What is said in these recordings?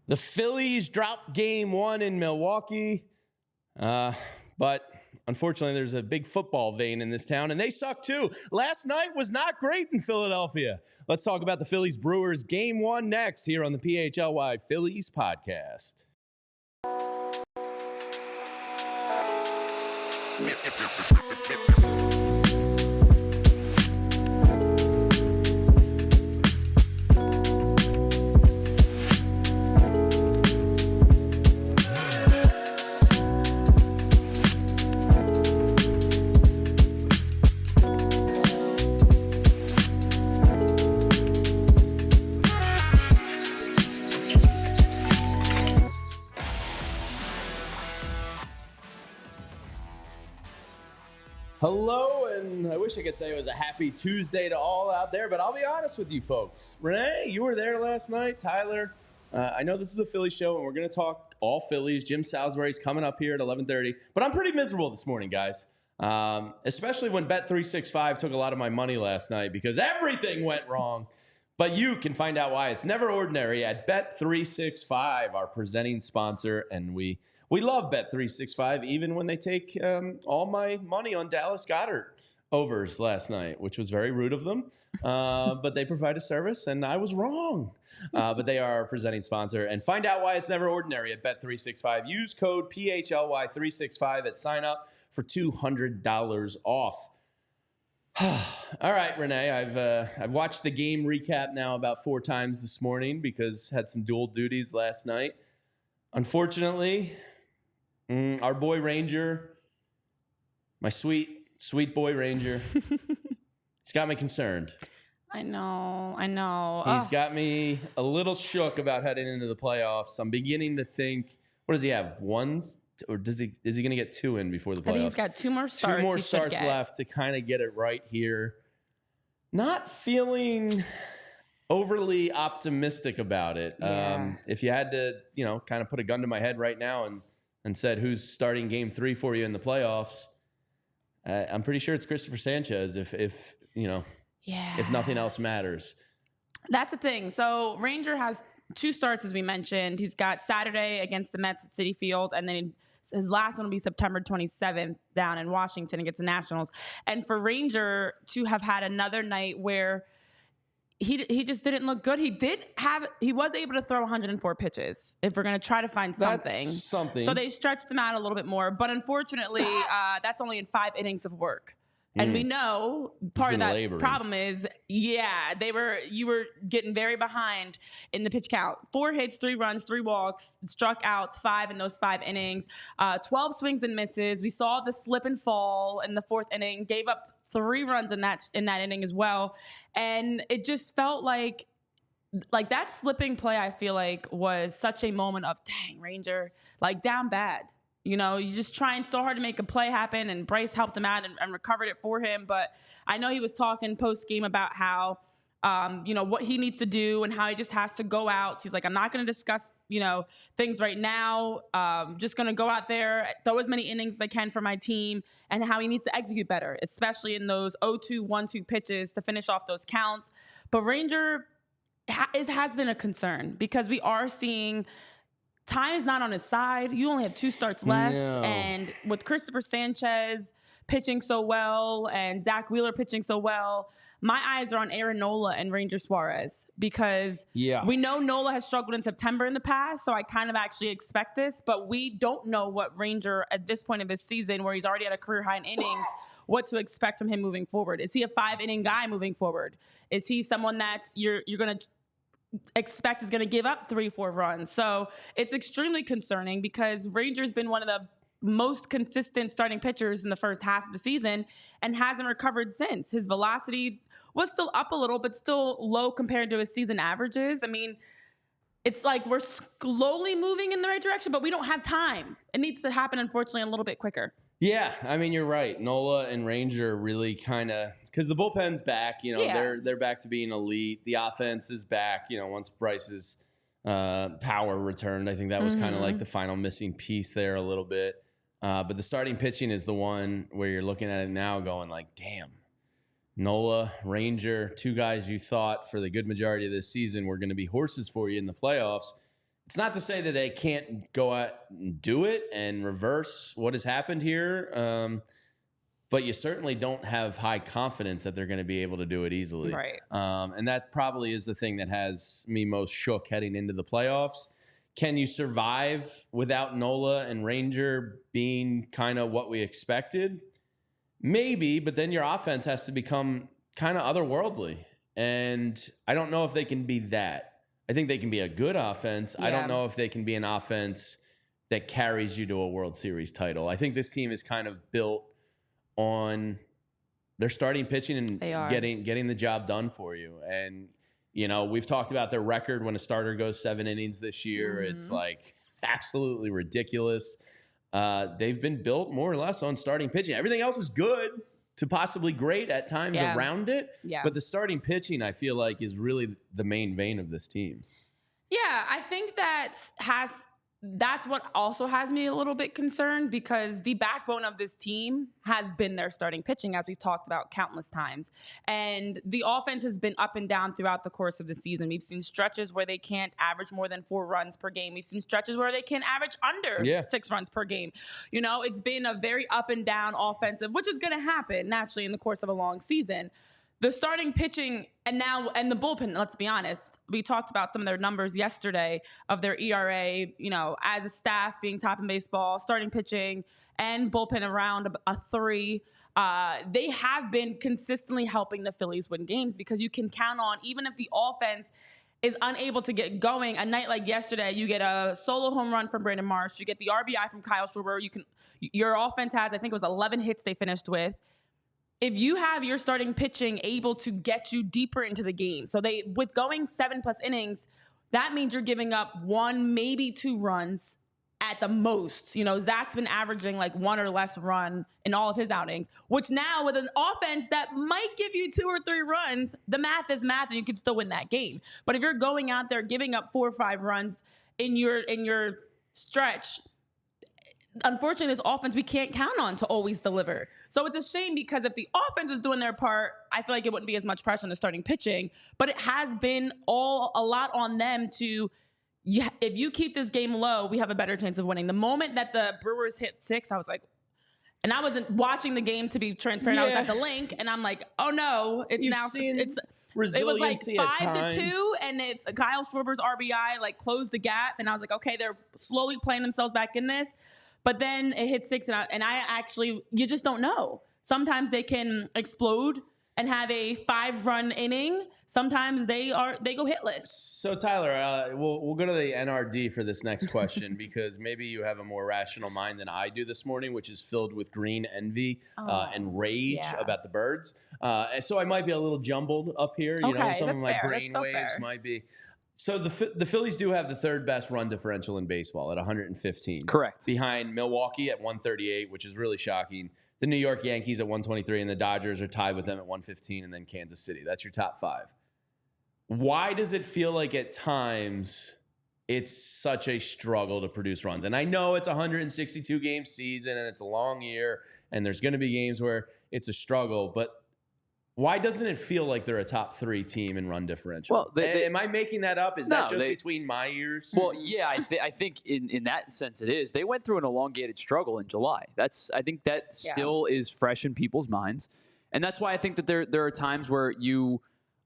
The Phillies dropped game one in Milwaukee, but unfortunately there's a big football vein in this town, and they suck too. Last night was not great in Philadelphia. Let's talk about the Phillies Brewers game one next here on the PHLY Phillies Podcast. Hello, and I wish I could say it was a happy Tuesday to all out there, but I'll be honest with you folks. Renee, you were there last night. Tyler, I know this is a Philly show, and we're going to talk all Phillies. Jim Salisbury's coming up here at 11:30, but I'm pretty miserable this morning, guys, especially when Bet365 took a lot of my money last night because everything went wrong. But you can find out why. It's never ordinary at Bet365, our presenting sponsor, and we love Bet365, even when they take all my money on Dallas Goedert overs last night, which was very rude of them. But they provide a service, and I was wrong. But they are our presenting sponsor. And find out why it's never ordinary at Bet365. Use code PHLY365 at sign up for $200 off. All right, Renee, I've watched the game recap now about 4 times this morning because had some dual duties last night. Unfortunately, our boy Ranger, my sweet boy Ranger, he's got me concerned. I know. He's got me a little shook about heading into the playoffs. I'm beginning to think, what does he have? Ones? Or is he going to get 2 in before the playoffs? I think he's got 2 more starts. 2 more starts left to kind of get it right here. Not feeling overly optimistic about it. Yeah. If you had to, kind of put a gun to my head right now and said who's starting game 3 for you in the playoffs, I'm pretty sure it's Christopher Sanchez if nothing else matters. That's the thing. So Ranger has 2 starts, as we mentioned. He's got Saturday against the Mets at Citi Field, and then his last one will be September 27th down in Washington against the Nationals. And for Ranger to have had another night where he just didn't look good. He was able to throw 104 pitches if we're going to try to find something. That's something. So they stretched him out a little bit more. But unfortunately, that's only in 5 innings of work. And we know part of that problem is, you were getting very behind in the pitch count. 4 hits, 3 runs, 3 walks, struck out 5 in those 5 innings, 12 swings and misses. We saw the slip and fall in the 4th inning, gave up 3 runs in that inning as well. And it just felt like that slipping play, I feel like, was such a moment of, dang, Ranger, down bad. You're just trying so hard to make a play happen, and Bryce helped him out and recovered it for him. But I know he was talking post-game about how, what he needs to do and how he just has to go out. He's like, I'm not going to discuss, things right now. Just going to go out there, throw as many innings as I can for my team, and how he needs to execute better, especially in those 0-2, 1-2 pitches to finish off those counts. But Ranger has been a concern because we are seeing – time is not on his side. You only have 2 starts left. No. And with Christopher Sanchez pitching so well and Zack Wheeler pitching so well, my eyes are on Aaron Nola and Ranger Suarez because we know Nola has struggled in September in the past, so I kind of actually expect this, but we don't know what Ranger at this point of his season, where he's already at a career high in innings, what to expect from him moving forward. Is he a 5-inning guy moving forward? Is he someone that's you're going to expect is going to give up 3-4 runs? So it's extremely concerning because Ranger's been one of the most consistent starting pitchers in the first half of the season and hasn't recovered since. His velocity was still up a little, but still low compared to his season averages. I mean, it's like we're slowly moving in the right direction, but we don't have time. It needs to happen, unfortunately, a little bit quicker. Yeah, I mean, you're right. Nola and Ranger really kind of, because the bullpen's back, they're back to being elite. The offense is back, once Bryce's power returned. I think that was kind of like the final missing piece there a little bit. But the starting pitching is the one where you're looking at it now going like, damn, Nola, Ranger, 2 guys you thought for the good majority of this season were going to be horses for you in the playoffs. it's not to say that they can't go out and do it and reverse what has happened here. But you certainly don't have high confidence that they're going to be able to do it easily. Right. And that probably is the thing that has me most shook heading into the playoffs. Can you survive without Nola and Ranger being kind of what we expected? Maybe, but then your offense has to become kind of otherworldly. And I don't know if they can be that. I think they can be a good offense. Yeah. I don't know if they can be an offense that carries you to a World Series title. I think this team is kind of built on their starting pitching and getting the job done for you. And, you know, we've talked about their record when a starter goes 7 innings this year. Mm-hmm. It's like absolutely ridiculous. They've been built more or less on starting pitching. Everything else is good to possibly great at times around it. Yeah. But the starting pitching, I feel like, is really the main vein of this team. Yeah, I think that's what also has me a little bit concerned, because the backbone of this team has been their starting pitching, as we've talked about countless times. And the offense has been up and down throughout the course of the season. We've seen stretches where they can't average more than 4 runs per game. We've seen stretches where they can average under 6 runs per game. You know, it's been a very up and down offensive, which is going to happen naturally in the course of a long season. The starting pitching and the bullpen, let's be honest, we talked about some of their numbers yesterday of their ERA, you know, as a staff being top in baseball, starting pitching and bullpen around a 3. They have been consistently helping the Phillies win games, because you can count on, even if the offense is unable to get going, a night like yesterday, you get a solo home run from Brandon Marsh, you get the RBI from Kyle Schwarber, your offense has, I think it was 11 hits they finished with. If you have your starting pitching able to get you deeper into the game, so with going 7+ innings, that means you're giving up 1, maybe 2 runs at the most. You know, Zach's been averaging like 1 or less run in all of his outings, which now with an offense that might give you 2 or 3 runs, the math is math and you can still win that game. But if you're going out there giving up 4 or 5 runs in your stretch, unfortunately, this offense we can't count on to always deliver. So it's a shame, because if the offense is doing their part, I feel like it wouldn't be as much pressure on the starting pitching. But it has been a lot on them to, if you keep this game low, we have a better chance of winning. The moment that the Brewers hit 6, I was like, and I wasn't watching the game, to be transparent. I was at the link, and I'm like, oh no, it's it was like 5-2, and Kyle Schwarber's RBI like closed the gap, and I was like, okay, they're slowly playing themselves back in this. But then it hit 6, and I actually, you just don't know. Sometimes they can explode and have a 5-run inning. Sometimes they go hitless. So Tyler, we'll go to the NRD for this next question because maybe you have a more rational mind than I do this morning, which is filled with green envy and rage about the Birds. So I might be a little jumbled up here. You know, some of my brain waves might be. So the Phillies do have the 3rd best run differential in baseball at 115. Correct. Behind Milwaukee at 138, which is really shocking. The New York Yankees at 123, and the Dodgers are tied with them at 115, and then Kansas City. That's your top 5. Why does it feel like at times it's such a struggle to produce runs? And I know it's a 162-game season, and it's a long year, and there's going to be games where it's a struggle, but why doesn't it feel like they're a top 3 team in run differential? Well, am I making that up? Is that just between my ears? Well, yeah, I think in that sense it is. They went through an elongated struggle in July. I think that still is fresh in people's minds, and that's why I think that there are times where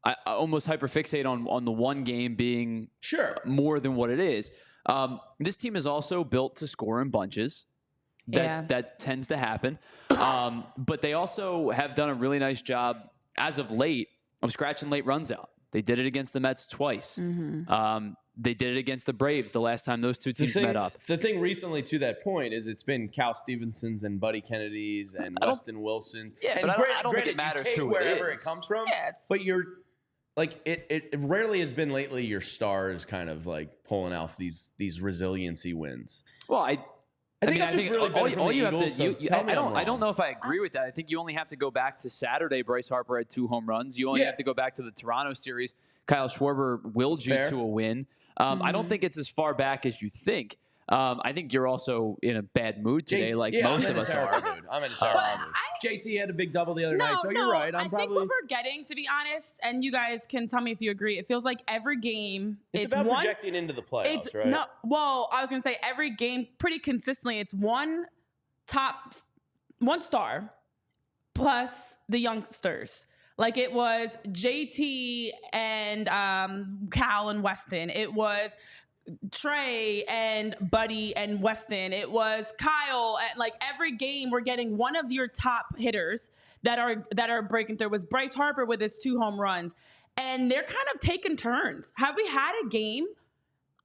I almost hyperfixate on the one game being more than what it is. This team is also built to score in bunches. That tends to happen, but they also have done a really nice job as of late of scratching late runs out. They did it against the Mets twice. Mm-hmm. They did it against the Braves the last time those two teams met up. The thing recently to that point is it's been Cal Stevenson's and Buddy Kennedy's and Weston Wilson's. Yeah, and but I don't think it matters who wherever it comes from. Yeah, but you're like it rarely has been lately your stars kind of like pulling off these resiliency wins. Well, I think all you have to. I don't know if I agree with that. I think you only have to go back to Saturday. Bryce Harper had 2 home runs. You only have to go back to the Toronto series. Kyle Schwarber willed you to a win. I don't think it's as far back as you think. I think you're also in a bad mood today, like most of us are. I'm in a terrible mood. JT had a big double the other night, so you're right. I think what we're getting, to be honest, and you guys can tell me if you agree, it feels like every game... It's about projecting into the playoffs, right? No, well, I was going to say every game, pretty consistently, it's one star plus the youngsters. Like it was JT and Cal and Weston. It was Trey and Buddy and Weston. It was Kyle. And like every game, we're getting one of your top hitters that are breaking through. It was Bryce Harper with his 2 home runs. And they're kind of taking turns. Have we had a game?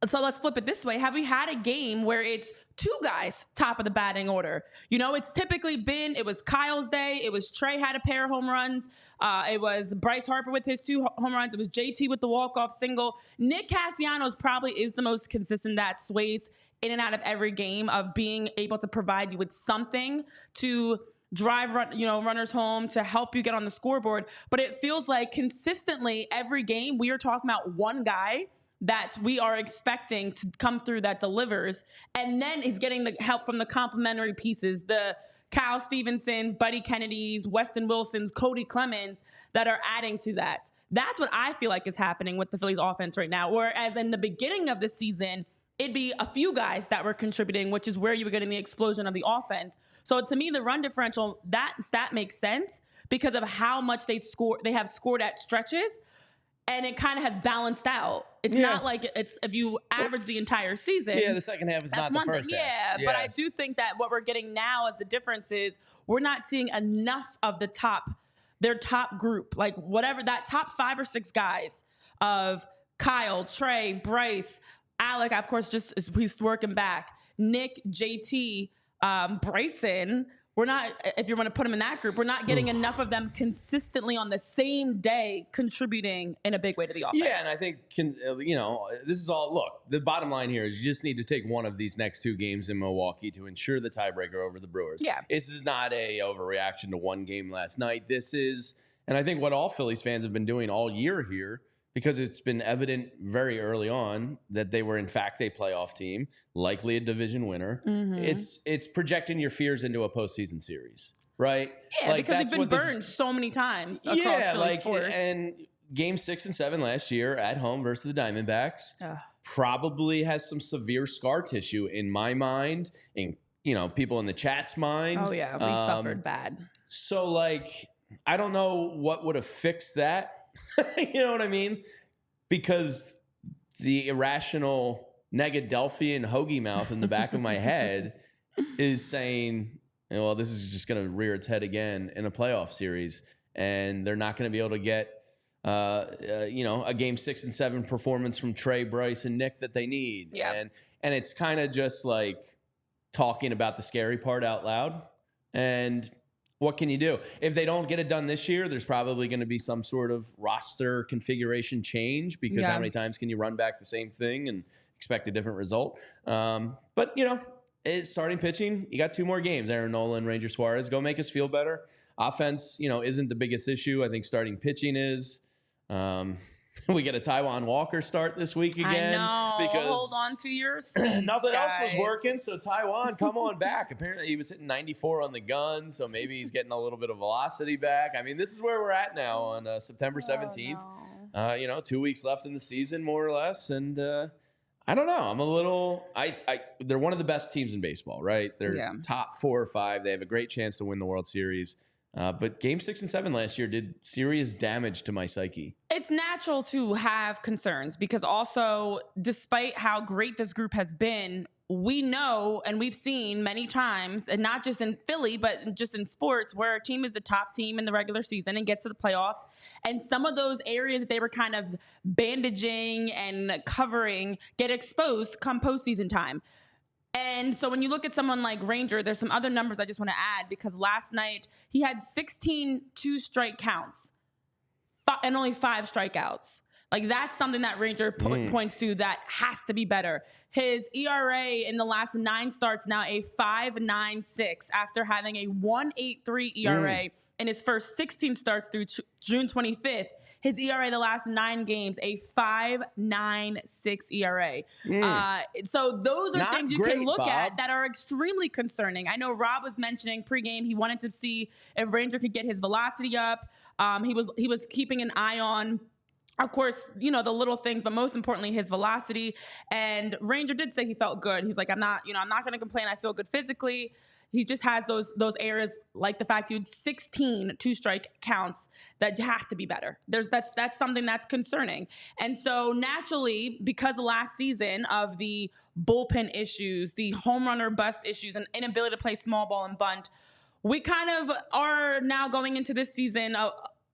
So let's flip it this way. Have we had a game where it's 2 guys top of the batting order? You know, it's typically been, it was Kyle's day. It was Trey had a pair of home runs. It was Bryce Harper with his 2 home runs. It was JT with the walk-off single. Nick Castellanos probably is the most consistent that sways in and out of every game of being able to provide you with something to drive runners home, to help you get on the scoreboard. But it feels like consistently every game we are talking about one guy that we are expecting to come through that delivers, and then he's getting the help from the complementary pieces, the Kyle Stevensons, Buddy Kennedys, Weston Wilsons, Cody Clemens that are adding to that. That's what I feel like is happening with the Phillies offense right now. Whereas in the beginning of the season, it'd be a few guys that were contributing, which is where you were getting the explosion of the offense. So to me, the run differential, that stat makes sense because of how much they have scored at stretches. And it kind of has balanced out. It's not like it's if you average the entire season. Yeah, the second half is not the first half. Yeah, but I do think that what we're getting now as the difference is we're not seeing enough of their top group, like whatever that top 5 or 6 guys of Kyle, Trey, Bryce, Alec, of course, he's working back. Nick, JT, Bryson. We're not, if you want to put them in that group, we're not getting enough of them consistently on the same day contributing in a big way to the offense. Yeah, and I think, this is all, look, the bottom line here is you just need to take one of these next 2 games in Milwaukee to ensure the tiebreaker over the Brewers. Yeah. This is not a overreaction to one game last night. This is, and I think what all Phillies fans have been doing all year here, because it's been evident very early on that they were in fact a playoff team, likely a division winner. Mm-hmm. It's projecting your fears into a postseason series, right? Yeah, like because they've been burned so many times across Philly sports. And game 6 and 7 last year at home versus the Diamondbacks probably has some severe scar tissue in my mind, and people in the chat's mind. Oh yeah, we suffered bad. So I don't know what would have fixed that. You know what I mean? Because the irrational Negadelphian hoagie mouth in the back of my head is saying, well, this is just going to rear its head again in a playoff series, and they're not going to be able to get, a game 6 and 7 performance from Trey, Bryce, and Nick that they need. Yeah. And it's kind of just like talking about the scary part out loud. And what can you do? If they don't get it done this year, there's probably going to be some sort of roster configuration change because how many times can you run back the same thing and expect a different result? But, it's starting pitching. You got 2 more games, Aaron Nola and Ranger Suarez. Go make us feel better. Offense, isn't the biggest issue. I think starting pitching is. We get a Taijuan Walker start this week again. I know. Because hold on to your seats, nothing else was working. So Taijuan, come on back. Apparently he was hitting 94 on the gun, so maybe he's getting a little bit of velocity back. I mean, this is where we're at now on September 17th. No. 2 weeks left in the season, more or less, and I don't know. I'm a little. They're one of the best teams in baseball, right? They're top 4 or 5. They have a great chance to win the World Series. But game 6 and 7 last year did serious damage to my psyche. It's natural to have concerns because also, despite how great this group has been, we know and we've seen many times, and not just in Philly, but just in sports, where a team is the top team in the regular season and gets to the playoffs. And some of those areas that they were kind of bandaging and covering get exposed come postseason time. And so when you look at someone like Ranger, there's some other numbers I just want to add because last night he had 16 2-strike counts and only 5 strikeouts. Like that's something that Ranger points to that has to be better. His ERA in the last 9 starts now a 5.96 after having a 1.83 ERA in his first 16 starts through June 25th. His ERA the last 9 games, a 5.96 ERA. So those are Not things you great, can look Bob. at that are extremely concerning. I know Rob was mentioning pregame he wanted to see if Ranger could get his velocity up. He was keeping an eye on, of course, the little things, but most importantly, his velocity. And Ranger did say he felt good. He's like, I'm not going to complain. I feel good physically. He just has those areas, like the fact you had 16 2-strike counts that you have to be better. That's something that's concerning. And so naturally, because of last season of the bullpen issues, the home run or bust issues, and inability to play small ball and bunt, we kind of are now going into this season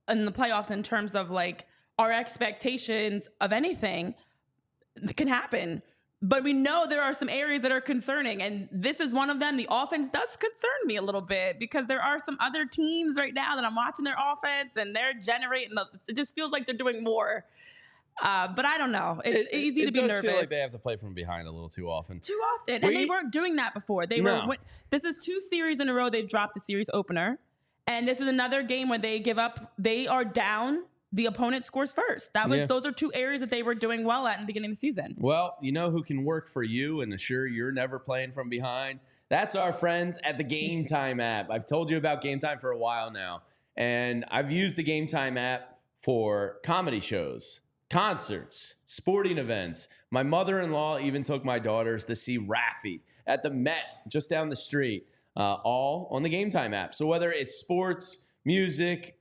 in the playoffs in terms of like our expectations of anything that can happen. But we know there are some areas that are concerning, and this is one of them. The offense does concern me a little bit because there are some other teams right now that I'm watching their offense, and they're generating. It just feels like they're doing more. But I don't know. It's easy to be nervous. It does feel like they have to play from behind a little too often. And they weren't doing that before. This is 2 series in a row they've dropped the series opener, and this is another game where they give up. They are down. The opponent scores first. Those are 2 areas that they were doing well at in the beginning of the season. Well, you know who can work for you and assure you're never playing from behind? That's our friends at the Game Time app. I've told you about Game Time for a while now, and I've used the Game Time app for comedy shows, concerts, sporting events. My mother-in-law even took my daughters to see Raffi at the Met just down the street, all on the Game Time app. So whether it's sports, music,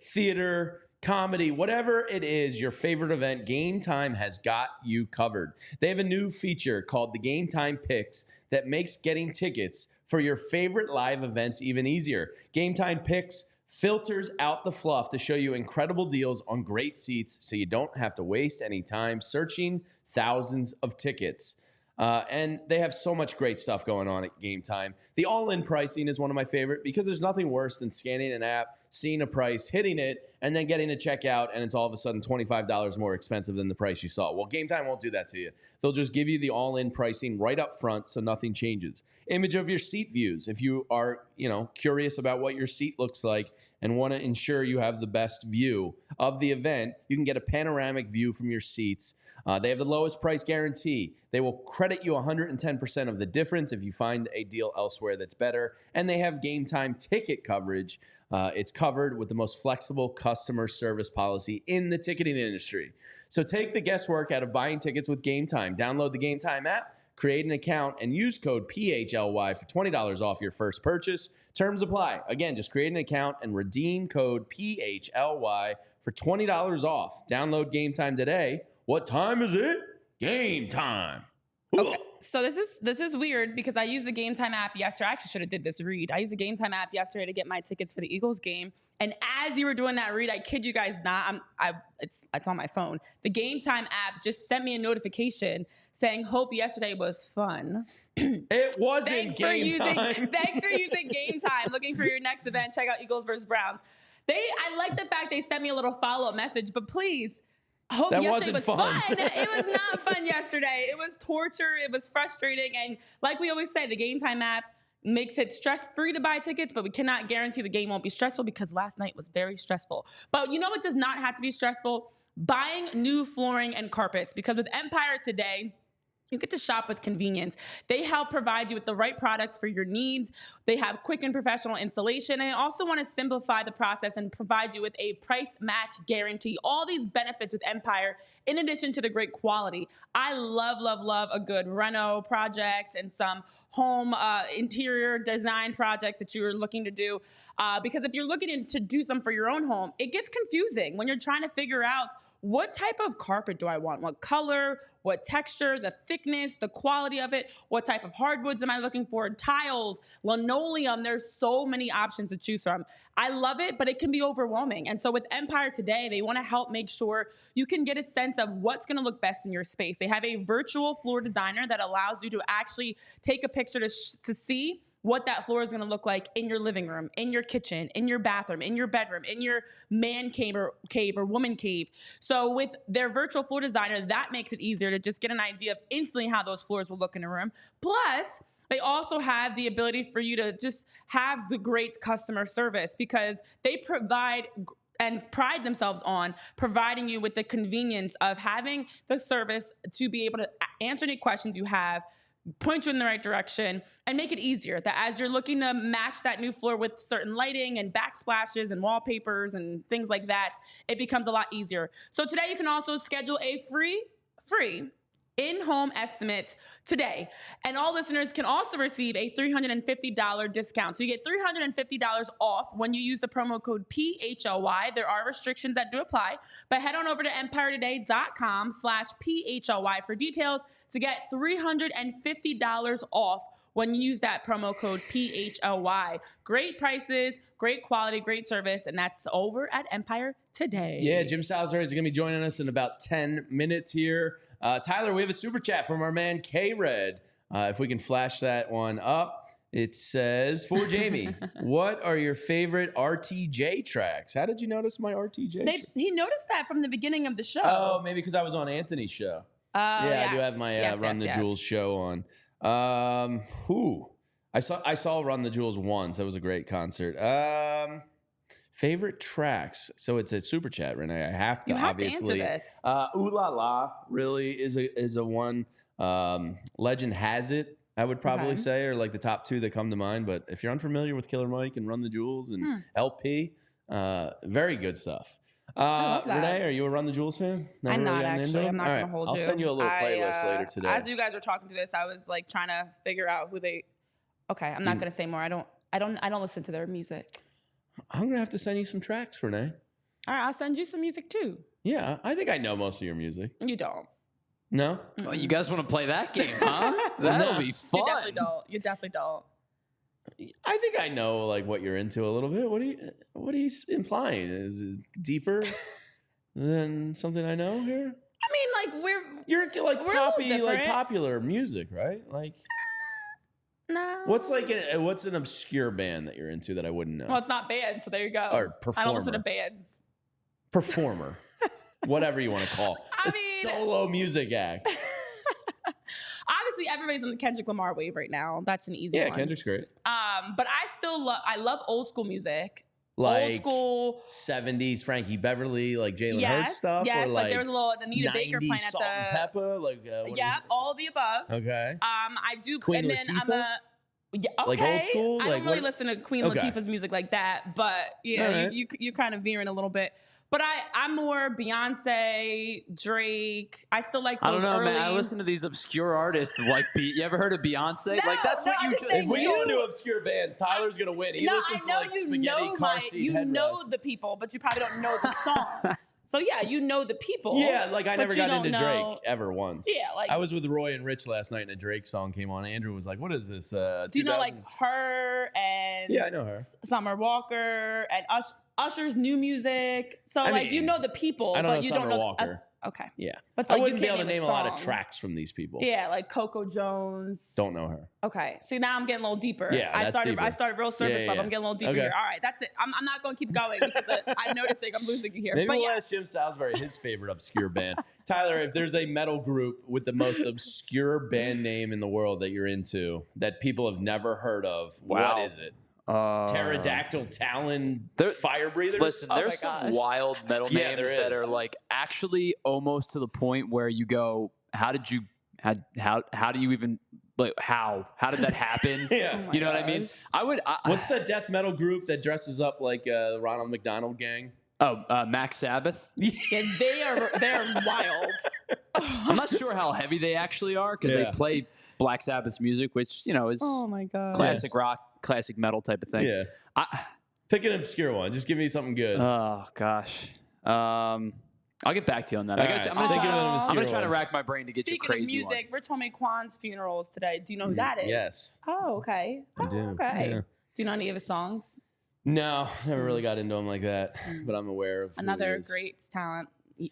theater, comedy, whatever it is, your favorite event, Game Time has got you covered. They have a new feature called the Game Time Picks that makes getting tickets for your favorite live events even easier. Game Time Picks filters out the fluff to show you incredible deals on great seats so you don't have to waste any time searching thousands of tickets. And they have so much great stuff going on at Game Time. The all-in pricing is one of my favorite because there's nothing worse than scanning an app, seeing a price, hitting it, and then getting to checkout, and it's all of a sudden $25 more expensive than the price you saw. Well, Game Time won't do that to you. They'll just give you the all-in pricing right up front so nothing changes. Image of your seat views. If you are, curious about what your seat looks like and want to ensure you have the best view of the event, you can get a panoramic view from your seats. They have the lowest price guarantee. They will credit you 110% of the difference if you find a deal elsewhere that's better. And they have Game Time ticket coverage. It's covered with the most flexible customer service policy in the ticketing industry. So take the guesswork out of buying tickets with Game Time. Download the Game Time app, create an account, and use code PHLY for $20 off your first purchase. Terms apply. Again, just create an account and redeem code PHLY for $20 off. Download Game Time today. What time is it? Game time. Okay. So this is weird because I used the Game Time app yesterday. I actually should have did this read. I used the Game Time app yesterday to get my tickets for the Eagles game. And as you were doing that read, I kid you guys not, it's on my phone. The Game Time app just sent me a notification saying, "Hope yesterday was fun." It wasn't Game Time. Thanks for using Game Time. Looking for your next event. Check out Eagles versus Browns. I like the fact they sent me a little follow-up message, but please. I hope that yesterday wasn't was fun. It was not fun yesterday. It was torture. It was frustrating. And like we always say, the Game Time app makes it stress-free to buy tickets, but we cannot guarantee the game won't be stressful because last night was very stressful. But you know what does not have to be stressful? Buying new flooring and carpets. Because with Empire today, you get to shop with convenience. They help provide you with the right products for your needs. They have quick and professional installation. And they also want to simplify the process and provide you with a price match guarantee. All these benefits with Empire, in addition to the great quality. I love, love, love a good reno project and some home interior design projects that you're looking to do. Because if you're looking to do some for your own home, it gets confusing when you're trying to figure out what type of carpet do I want? What color, what texture, the thickness, the quality of it, what type of hardwoods am I looking for? Tiles, linoleum, there's so many options to choose from. I love it, but it can be overwhelming. And so with Empire today, they want to help make sure you can get a sense of what's going to look best in your space. They have a virtual floor designer that allows you to actually take a picture to see what that floor is going to look like in your living room, in your kitchen, in your bathroom, in your bedroom, in your man cave or woman cave. So with their virtual floor designer, that makes it easier to just get an idea of instantly how those floors will look in a room. Plus, they also have the ability for you to just have the great customer service because they provide and pride themselves on providing you with the convenience of having the service to be able to answer any questions you have, point you in the right direction, and make it easier. That as you're looking to match that new floor with certain lighting and backsplashes and wallpapers and things like that, it becomes a lot easier. So today you can also schedule a free in-home estimate today. And all listeners can also receive a $350 discount. So you get $350 off when you use the promo code PHLY. There are restrictions that do apply, but head on over to EmpireToday.com/PHLY for details to get $350 off when you use that promo code PHLY. Great prices, great quality, great service, and that's over at Empire Today. Yeah, Jim Salisbury is going to be joining us in about 10 minutes here. Tyler, we have a super chat from our man K-Red. If we can flash that one up, it says, for Jamie, what are your favorite RTJ tracks? How did you notice my RTJ? He noticed that from the beginning of the show. Oh, maybe because I was on Anthony's show. I do have my Run the Jewels show on. I saw Run the Jewels once. That was a great concert. Favorite tracks. So it's a super chat, Renee. I have to obviously. To answer this. Ooh La La really is a one. Legend Has It, I would probably say, or like the top two that come to mind. But if you're unfamiliar with Killer Mike and Run the Jewels and LP, very good stuff. Renee, are you a Run the Jewels fan? I'm not actually. I'm not going to hold you. I'll send you a little playlist later today. As you guys were talking to this, I was like trying to figure out who they. Okay, I'm not going to say more. I don't listen to their music. I'm going to have to send you some tracks, Renee. All right, I'll send you some music too. Yeah, I think I know most of your music. You don't. No? Oh, you guys want to play that game, huh? That'll be fun. You definitely don't. I think I know like what you're into a little bit. What are you implying? Is it deeper than something I know here? I mean, like you're like poppy, like popular music, right? Like no. What's an obscure band that you're into that I wouldn't know? Well, it's not band, so there you go. Or performer. I don't listen to bands. Performer. Whatever you want to call. Solo music act. Obviously, everybody's on the Kendrick Lamar wave right now. That's an easy one. Yeah, Kendrick's great. But I still love old school music. Like old school 70s Frankie Beverly, like Jalen Hurts stuff. Yes, or like there was a little Anita Baker playing at Salt and Pepper, like all of the above. Okay. I do. Queen and Latifah? then okay. Like old school. I don't really listen to Queen Latifah's music like that, but yeah, you're kind of veering a little bit. But I'm more Beyonce, Drake. I still like those I don't know, early... man. I listen to these obscure artists. Like, you ever heard of Beyonce? No, that's what you just. If we go into obscure bands, Tyler's gonna win. He listens to like Spaghetti Car Seat You Headrest. know the people, but you probably don't know the songs. So yeah, you know the people. Yeah, like I never got into Drake ever once. Yeah, like I was with Roy and Rich last night, and a Drake song came on. Andrew was like, "What is this?" Do you know like Her and I know Her. Summer Walker and Usher's new music. So you know the people, but you don't know Walker. Okay. Yeah. But I wouldn't be able to name a lot of tracks from these people. Yeah, like Coco Jones. Don't know her. Okay. See, now I'm getting a little deeper. Yeah, I started real surface level. I'm getting a little deeper here. All right, that's it. I'm not going to keep going because I'm noticing I'm losing you here. Maybe we'll ask Jim Salisbury his favorite obscure band. Tyler, if there's a metal group with the most obscure band name in the world that you're into that people have never heard of, what is it? Pterodactyl Talon Fire Breathers? Listen, there's some wild metal names that are like actually almost to the point where you go, how do you even like how did that happen? You know what I mean? What's the death metal group that dresses up like the Ronald McDonald Gang? Oh, Max Sabbath. Yeah, they're wild. I'm not sure how heavy they actually are because they play Black Sabbath's music, which is classic rock, classic metal type of thing. Yeah. Pick an obscure one. Just give me something good. Oh gosh. I'll get back to you on that. I'm gonna try to rack my brain to get you crazy. Speaking of music, Rich Homie Kwan's funeral is today. Do you know who that is? Yes. Oh, okay. I do. Okay. Yeah. Do you know any of his songs? No, never really got into him like that, but I'm aware of another great talent.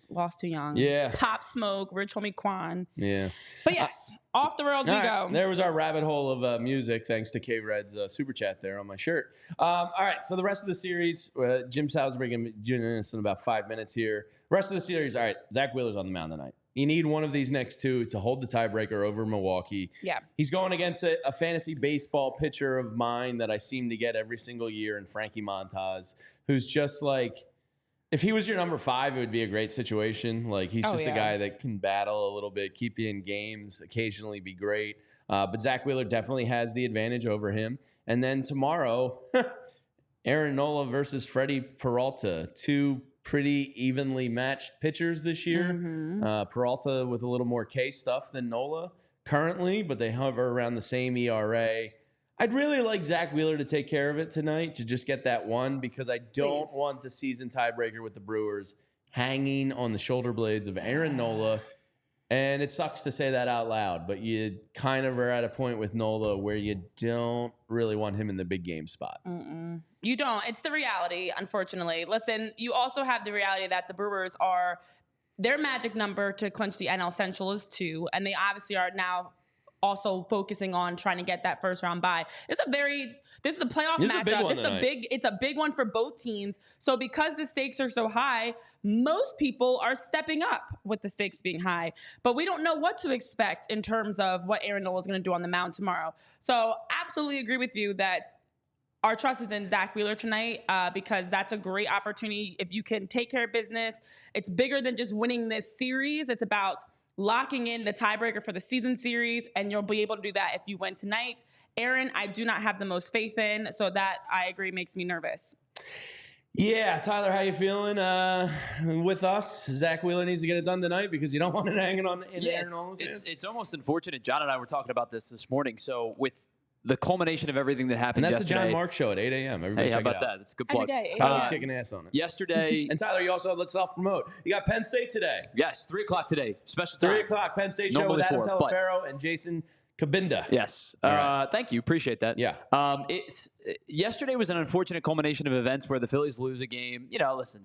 Lost too young. Yeah. Pop Smoke, Rich Homie Kwan. Yeah. But yes, off the rails we go. There was our rabbit hole of music, thanks to K-Red's super chat there on my shirt. All right, so the rest of the series, Jim Salisbury going to be joining us in about 5 minutes here. Rest of the series, all right, Zack Wheeler's on the mound tonight. You need one of these next two to hold the tiebreaker over Milwaukee. Yeah. He's going against a fantasy baseball pitcher of mine that I seem to get every single year in Frankie Montas, who's just like... If he was your number 5, it would be a great situation. Like, he's just a guy that can battle a little bit, keep you in games, occasionally be great. But Zack Wheeler definitely has the advantage over him. And then tomorrow, Aaron Nola versus Freddie Peralta, 2 pretty evenly matched pitchers this year. Peralta with a little more K stuff than Nola currently, but they hover around the same ERA. I'd really like Zack Wheeler to take care of it tonight to just get that one, because I don't want the season tiebreaker with the Brewers hanging on the shoulder blades of Aaron Nola. And it sucks to say that out loud, but you kind of are at a point with Nola where you don't really want him in the big game spot. You don't. It's the reality, unfortunately. Listen, you also have the reality that the Brewers are, their magic number to clinch the NL Central is 2, and they obviously are now also focusing on trying to get that first round bye. This is a playoff matchup. It's a big one for both teams. So because the stakes are so high, most people are stepping up with the stakes being high. But we don't know what to expect in terms of what Aaron Nola is going to do on the mound tomorrow. So absolutely agree with you that our trust is in Zack Wheeler tonight, because that's a great opportunity. If you can take care of business, it's bigger than just winning this series. It's about locking in the tiebreaker for the season series, and you'll be able to do that if you win tonight. Aaron, I do not have the most faith in, so that, I agree, makes me nervous. Yeah, Tyler, how you feeling with us? Zack Wheeler needs to get it done tonight because you don't want it hanging on in Aaron Nola's hands. It's almost unfortunate. John and I were talking about this morning. So with the culmination of everything that happened yesterday. And that's the John Mark Show at 8 a.m. Everybody how check about it out. that? That's a good plug. Tyler's kicking ass on it. Yesterday. And Tyler, you also, let's self-promote. You got Penn State today. Yes, 3 o'clock today. Special time. 3 o'clock, Penn State show with Adam Telefero and Jason Cabinda. Yes. Right. Thank you. Appreciate that. Yeah. Yesterday was an unfortunate culmination of events where the Phillies lose a game. You know, listen,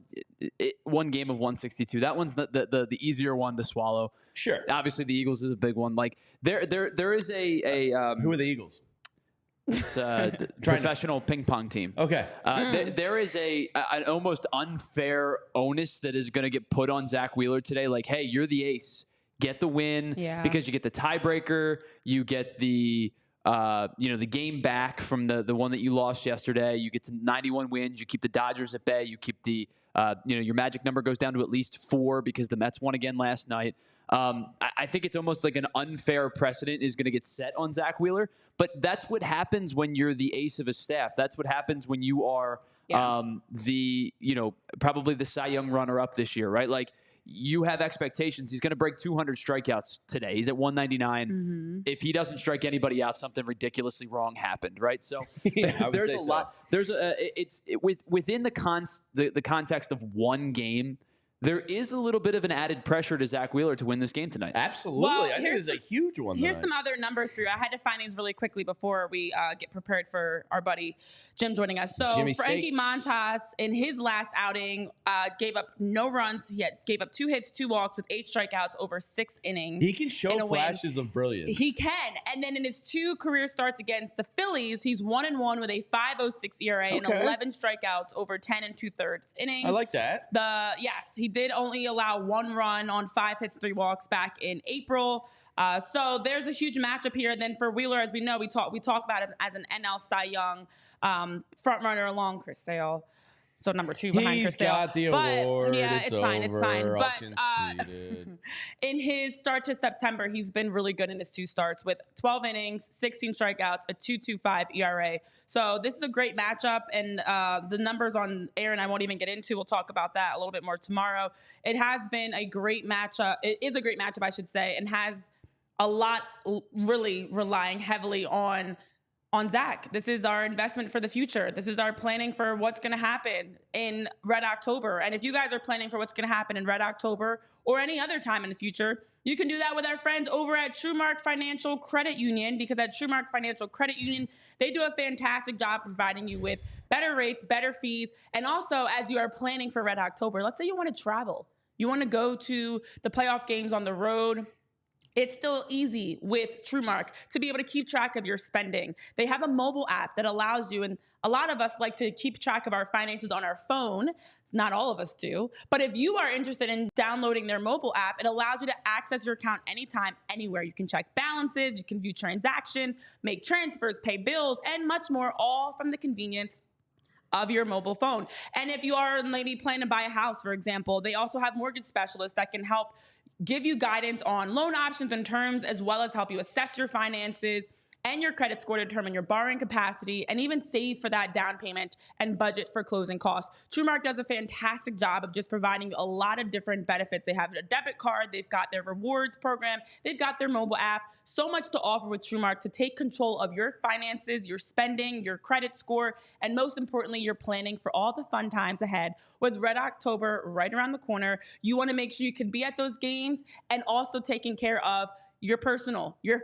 one game of 162. That one's the easier one to swallow. Sure. Obviously, the Eagles is a big one. Like there is a who are the Eagles? It's professional ping pong team. Okay. There is an almost unfair onus that is going to get put on Zack Wheeler today. Like, hey, you're the ace. Get the win because you get the tiebreaker. You get the the game back from the one that you lost yesterday. You get to 91 wins. You keep the Dodgers at bay. You keep the your magic number goes down to at least 4 because the Mets won again last night. I think it's almost like an unfair precedent is going to get set on Zack Wheeler. But that's what happens when you're the ace of a staff. That's what happens when you are probably the Cy Young runner-up this year, right? Like, you have expectations. He's going to break 200 strikeouts today. He's at 199. Mm-hmm. If he doesn't strike anybody out, something ridiculously wrong happened, right? So there's a lot. There's within the context of one game. There is a little bit of an added pressure to Zack Wheeler to win this game tonight. Absolutely. Well, I think it's a huge one. Here's some other numbers for you. I had to find these really quickly before we get prepared for our buddy Jim joining us. So Frankie Montas, in his last outing, gave up no runs. He gave up 2 hits, 2 walks with 8 strikeouts over 6 innings. He can show flashes of brilliance. He can. And then in his 2 career starts against the Phillies, he's 1-1 with a 5.06 ERA and 11 strikeouts over 10 2/3 innings. I like that. He did only allow 1 run on 5 hits, 3 walks back in April. So there's a huge matchup here. And then for Wheeler, as we know, we talk about him as an NL Cy Young front runner along Chris Sale. So number 2 behind Chris Sale. He's got the award. Yeah, it's fine. But in his start to September, he's been really good in his 2 starts with 12 innings, 16 strikeouts, a 2.25 ERA. So this is a great matchup, and the numbers on Aaron I won't even get into. We'll talk about that a little bit more tomorrow. It has been a great matchup. It is a great matchup, I should say, and has a lot really relying heavily on Zack. This is our investment for the future. This is our planning for what's going to happen in Red October. And if you guys are planning for what's going to happen in Red October or any other time in the future, you can do that with our friends over at TrueMark Financial Credit Union, because at TrueMark Financial Credit Union, they do a fantastic job providing you with better rates, better fees, and also as you are planning for Red October, let's say you want to travel. You want to go to the playoff games on the road. It's still easy with TrueMark to be able to keep track of your spending. They have a mobile app that allows you, and a lot of us like to keep track of our finances on our phone. Not all of us do. But if you are interested in downloading their mobile app, it allows you to access your account anytime, anywhere. You can check balances, you can view transactions, make transfers, pay bills, and much more, all from the convenience of your mobile phone. And if you are a lady planning to buy a house, for example, they also have mortgage specialists that can help give you guidance on loan options and terms, as well as help you assess your finances and your credit score to determine your borrowing capacity and even save for that down payment and budget for closing costs. TrueMark does a fantastic job of just providing you a lot of different benefits. They have a debit card, they've got their rewards program, they've got their mobile app. So much to offer with TrueMark to take control of your finances, your spending, your credit score, and most importantly, your planning for all the fun times ahead. With Red October right around the corner, you want to make sure you can be at those games and also taking care of your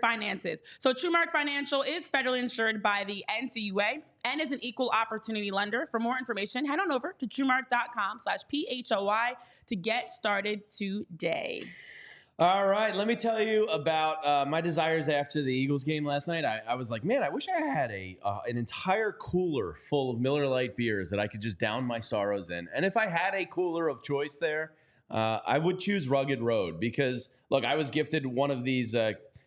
finances. So TrueMark Financial is federally insured by the NCUA and is an equal opportunity lender. For more information, head on over to TrueMark.com/PHLY to get started today. All right, let me tell you about my desires after the Eagles game last night. I was like, man, I wish I had an entire cooler full of Miller Lite beers that I could just down my sorrows in. And if I had a cooler of choice there, I would choose Rugged Road because, look, I was gifted one of these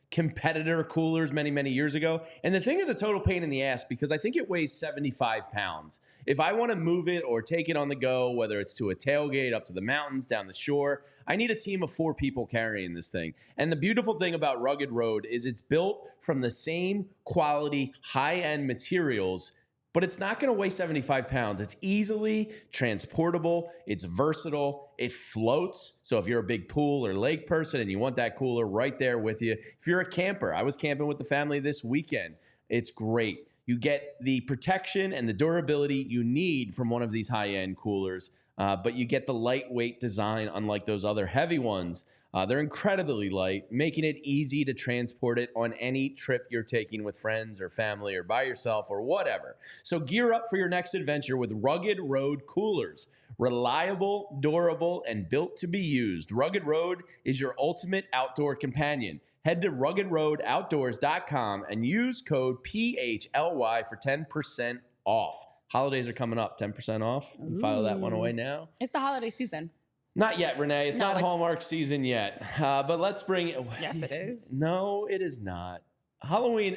competitor coolers many, many years ago. And the thing is a total pain in the ass because I think it weighs 75 pounds. If I want to move it or take it on the go, whether it's to a tailgate, up to the mountains, down the shore, I need a team of 4 people carrying this thing. And the beautiful thing about Rugged Road is it's built from the same quality, high-end materials, but it's not going to weigh 75 pounds. It's easily transportable. It's versatile. It floats. So if you're a big pool or lake person and you want that cooler right there with you. If you're a camper, I was camping with the family this weekend. It's great. You get the protection and the durability you need from one of these high-end coolers, but you get the lightweight design unlike those other heavy ones. They're incredibly light, making it easy to transport it on any trip you're taking with friends or family or by yourself or whatever. So gear up for your next adventure with Rugged Road coolers. Reliable, durable, and built to be used. Rugged Road is your ultimate outdoor companion. Head to ruggedroadoutdoors.com and use code PHLY for 10% off. Holidays are coming up, 10% off. File that one away now. It's the holiday season. Not yet, Renee. It's not Hallmark season yet. But let's bring it. Yes, it is. No, it is not. Halloween.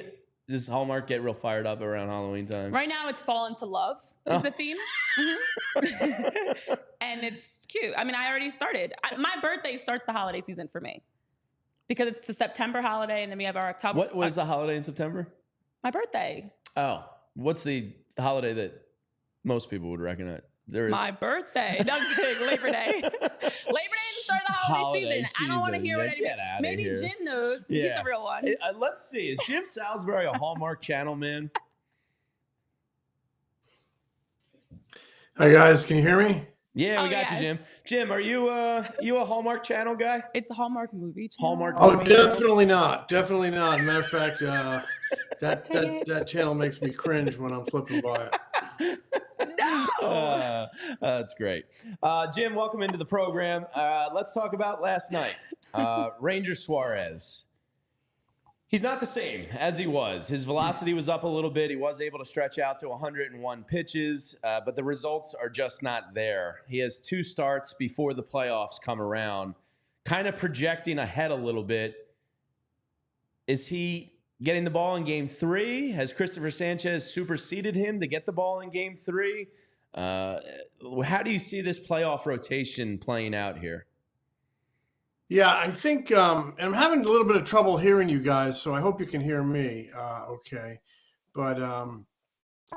Does Hallmark get real fired up around Halloween time? Right now, it's Fall into Love is the theme. And it's cute. I mean, I already started. My birthday starts the holiday season for me because it's the September holiday, and then we have our October. What was the holiday in September? My birthday. Oh, what's the holiday that most people would recognize? My birthday. No, I'm just kidding. Labor Day. Labor Day is the start of the holiday season. I don't want to hear what anybody. Maybe Jim knows. Yeah. He's a real one. Let's see. Is Jim Salisbury a Hallmark Channel man? Hi guys, can you hear me? Yeah, we got you, Jim. Jim, are you a Hallmark Channel guy? It's a Hallmark movie channel. Hallmark. Oh, definitely not. Definitely not. Matter of fact, that channel makes me cringe when I'm flipping by it. No. That's great. Jim, welcome into the program. Let's talk about last night. Ranger Suarez. He's not the same as he was. His velocity was up a little bit. He was able to stretch out to 101 pitches, but the results are just not there. He has 2 starts before the playoffs come around, kind of projecting ahead a little bit. Is he getting the ball in game 3? Has Christopher Sanchez superseded him to get the ball in game 3? How do you see this playoff rotation playing out here? Yeah, I think, and I'm having a little bit of trouble hearing you guys, so I hope you can hear me okay. But,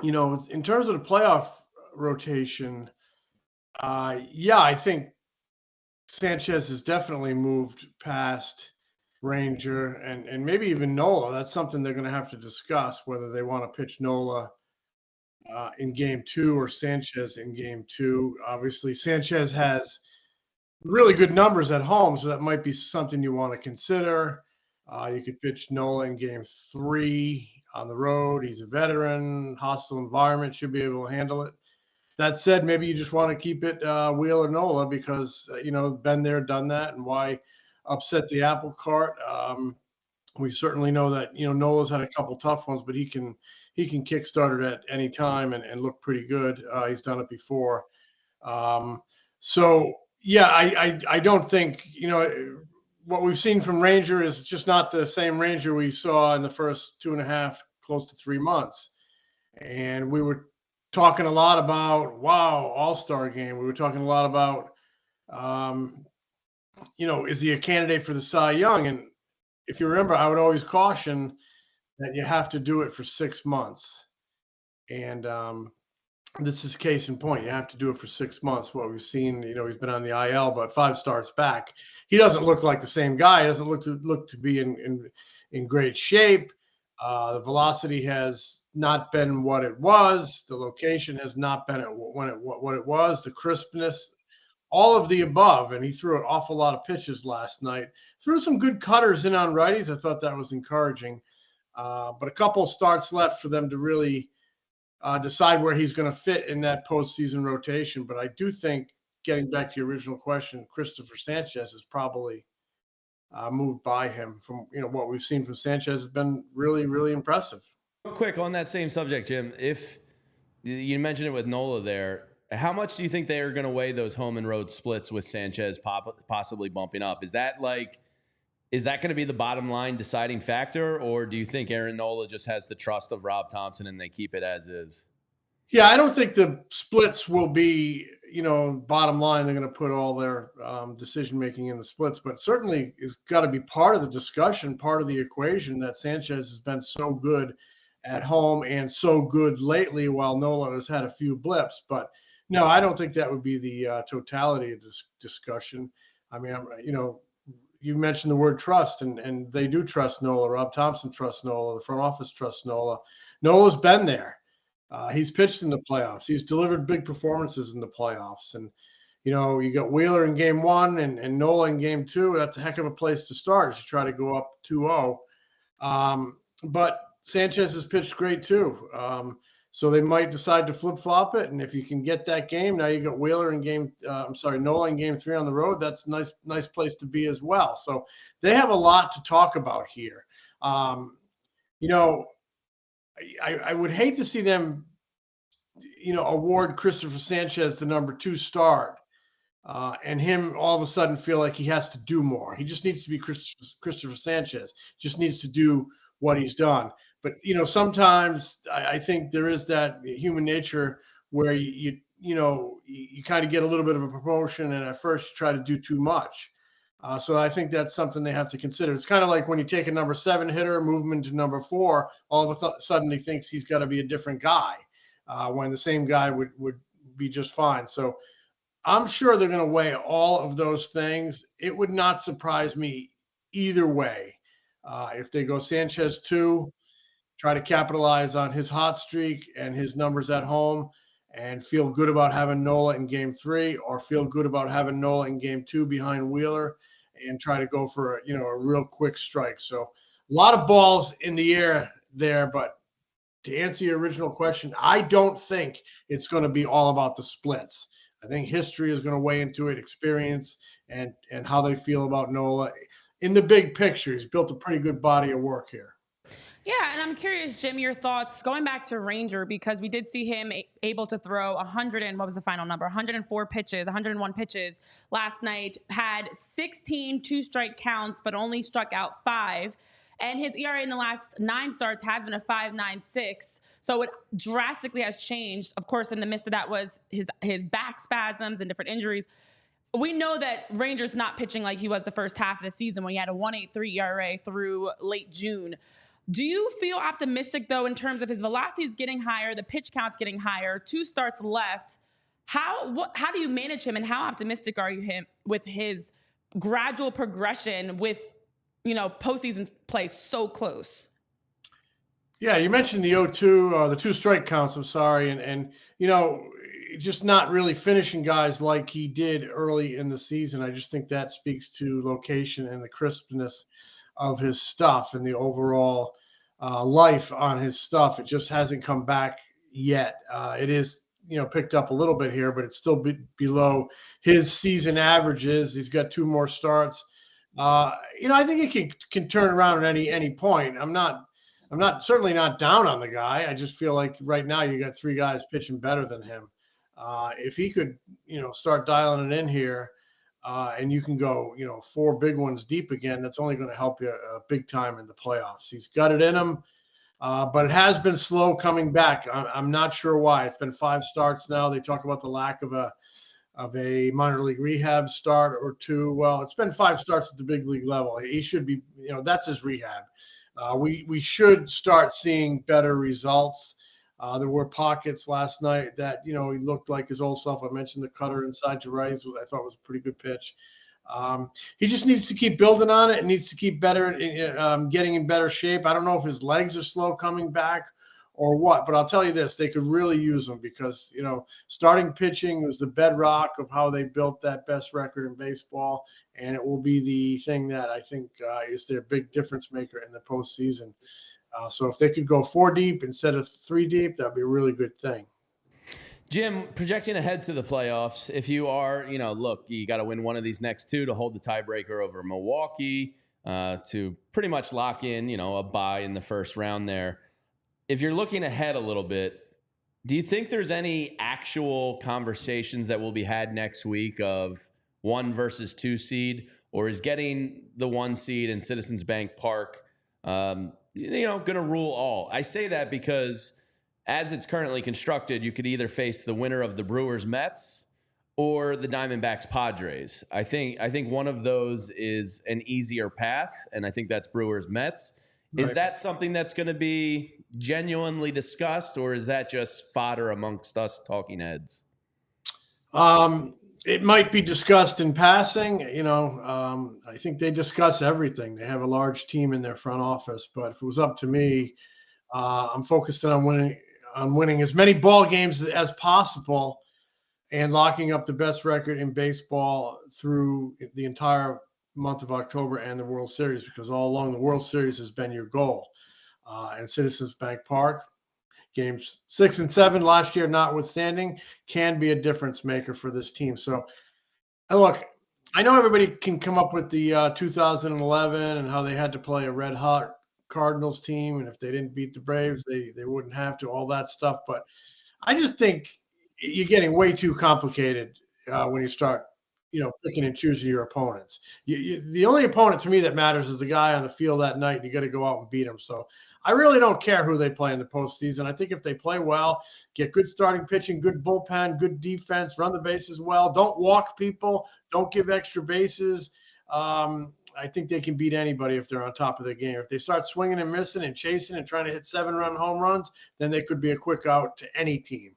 in terms of the playoff rotation, yeah, I think Sanchez has definitely moved past Ranger and maybe even Nola. That's something they're going to have to discuss, whether they want to pitch Nola in game 2 or Sanchez in game 2. Obviously, Sanchez has really good numbers at home, so that might be something you want to consider. You could pitch Nola in game 3 on the road. He's a veteran, hostile environment, should be able to handle it. That said, maybe you just want to keep it Wheeler Nola because, been there, done that, and why upset the apple cart. We certainly know that, Nola's had a couple tough ones, but he can kickstart it at any time and look pretty good. He's done it before. Yeah, I don't think, what we've seen from Ranger is just not the same Ranger we saw in the first 2.5, close to 3 months. And we were talking a lot about, wow, all-star game. We were talking a lot about, is he a candidate for the Cy Young? And if you remember, I would always caution that you have to do it for 6 months. And this is case in point. You have to do it for 6 months. What we've seen, he's been on the IL, but 5 starts back. He doesn't look like the same guy. He doesn't look to be in great shape. The velocity has not been what it was. The location has not been what it was. The crispness, all of the above. And he threw an awful lot of pitches last night. Threw some good cutters in on righties. I thought that was encouraging. But a couple starts left for them to really decide where he's going to fit in that postseason rotation. But I do think, getting back to your original question, Christopher Sanchez is probably moved by him. From what we've seen from Sanchez has been really, really impressive. Real quick on that same subject, Jim, if you mentioned it with Nola there, how much do you think they are going to weigh those home and road splits with Sanchez possibly bumping up? Is that going to be the bottom line deciding factor, or do you think Aaron Nola just has the trust of Rob Thompson and they keep it as is? Yeah, I don't think the splits will be, bottom line. They're going to put all their decision-making in the splits, but certainly it's got to be part of the discussion, part of the equation that Sanchez has been so good at home and so good lately while Nola has had a few blips. But no, I don't think that would be the totality of this discussion. I mean, you mentioned the word trust, and they do trust Nola. Rob Thompson trusts Nola. The front office trusts Nola. Nola's been there. He's pitched in the playoffs. He's delivered big performances in the playoffs. And, you got Wheeler in game 1 and Nola in game 2. That's a heck of a place to start as you try to go up 2-0. But Sanchez has pitched great too. So they might decide to flip-flop it. And if you can get that game, now you got Wheeler in Nola in game 3 on the road. That's a nice place to be as well. So they have a lot to talk about here. I would hate to see them, award Christopher Sanchez the number 2 start and him all of a sudden feel like he has to do more. He just needs to be Christopher Sanchez, just needs to do what he's done. But, sometimes I think there is that human nature where you kind of get a little bit of a promotion and at first you try to do too much. So I think that's something they have to consider. It's kind of like when you take a number 7 hitter, move him into number 4, all of a sudden he thinks he's got to be a different guy when the same guy would be just fine. So I'm sure they're going to weigh all of those things. It would not surprise me either way. If they go Sanchez 2, try to capitalize on his hot streak and his numbers at home and feel good about having Nola in game 3, or feel good about having Nola in game 2 behind Wheeler and try to go for a real quick strike. So a lot of balls in the air there, but to answer your original question, I don't think it's going to be all about the splits. I think history is going to weigh into it, experience, and how they feel about Nola. In the big picture, he's built a pretty good body of work here. Yeah, and I'm curious, Jim, your thoughts going back to Ranger, because we did see him able to throw 104 pitches, 101 pitches last night, had 16 two-strike counts, but only struck out 5. And his ERA in the last 9 starts has been a 5.96. So it drastically has changed. Of course, in the midst of that was his back spasms and different injuries. We know that Ranger's not pitching like he was the first half of the season when he had a 1.83 ERA through late June. Do you feel optimistic, though, in terms of his velocity is getting higher, the pitch count's getting higher, 2 starts left? How do you manage him, and how optimistic are you with his gradual progression with, postseason play so close? Yeah, you mentioned the 0-2, the 2 strike counts, I'm sorry, and just not really finishing guys like he did early in the season. I just think that speaks to location and the crispness of his stuff and the overall life on his stuff. It just hasn't come back yet. It is, picked up a little bit here, but it's still below his season averages. He's got 2 more starts. I think he can turn around at any point. I'm certainly not down on the guy. I just feel like right now you got 3 guys pitching better than him. If he could, start dialing it in here, and you can go, 4 big ones deep again, that's only going to help you big time in the playoffs. He's got it in him. But it has been slow coming back. I'm not sure why. It's been 5 starts now. They talk about the lack of a minor league rehab start or 2. Well, it's been 5 starts at the big league level. He should be, that's his rehab. We should start seeing better results. There were pockets last night that, he looked like his old self. I mentioned the cutter inside to right, I thought was a pretty good pitch. He just needs to keep building on it and needs to keep getting in better shape. I don't know if his legs are slow coming back or what, but I'll tell you this, they could really use him because, starting pitching was the bedrock of how they built that best record in baseball. And it will be the thing that I think is their big difference maker in the postseason. So if they could go 4 deep instead of 3 deep, that'd be a really good thing. Jim, projecting ahead to the playoffs, if you are, look, you got to win one of these next 2 to hold the tiebreaker over Milwaukee to pretty much lock in, a bye in the first round there. If you're looking ahead a little bit, do you think there's any actual conversations that will be had next week of 1 versus 2 seed, or is getting the 1 seed in Citizens Bank Park, going to rule all? I say that because as it's currently constructed, you could either face the winner of the Brewers Mets or the Diamondbacks Padres. I think one of those is an easier path, and I think that's Brewers Mets. Right. Is that something that's going to be genuinely discussed, or is that just fodder amongst us talking heads? It might be discussed in passing. I think they discuss everything. They have a large team in their front office, but if it was up to me, I'm focused on winning as many ball games as possible and locking up the best record in baseball through the entire month of October and the World Series, because all along the World Series has been your goal. And Citizens Bank Park, games 6 and 7 last year notwithstanding, can be a difference maker for this team. So, look, I know everybody can come up with the 2011 and how they had to play a red-hot Cardinals team, and if they didn't beat the Braves, they wouldn't have to, all that stuff. But I just think you're getting way too complicated when you start, picking and choosing your opponents. The only opponent to me that matters is the guy on the field that night, and you got to go out and beat him. So I really don't care who they play in the postseason. I think if they play well, get good starting pitching, good bullpen, good defense, run the bases well, don't walk people, don't give extra bases. I think they can beat anybody if they're on top of their game. If they start swinging and missing and chasing and trying to hit 7-run home runs, then they could be a quick out to any team.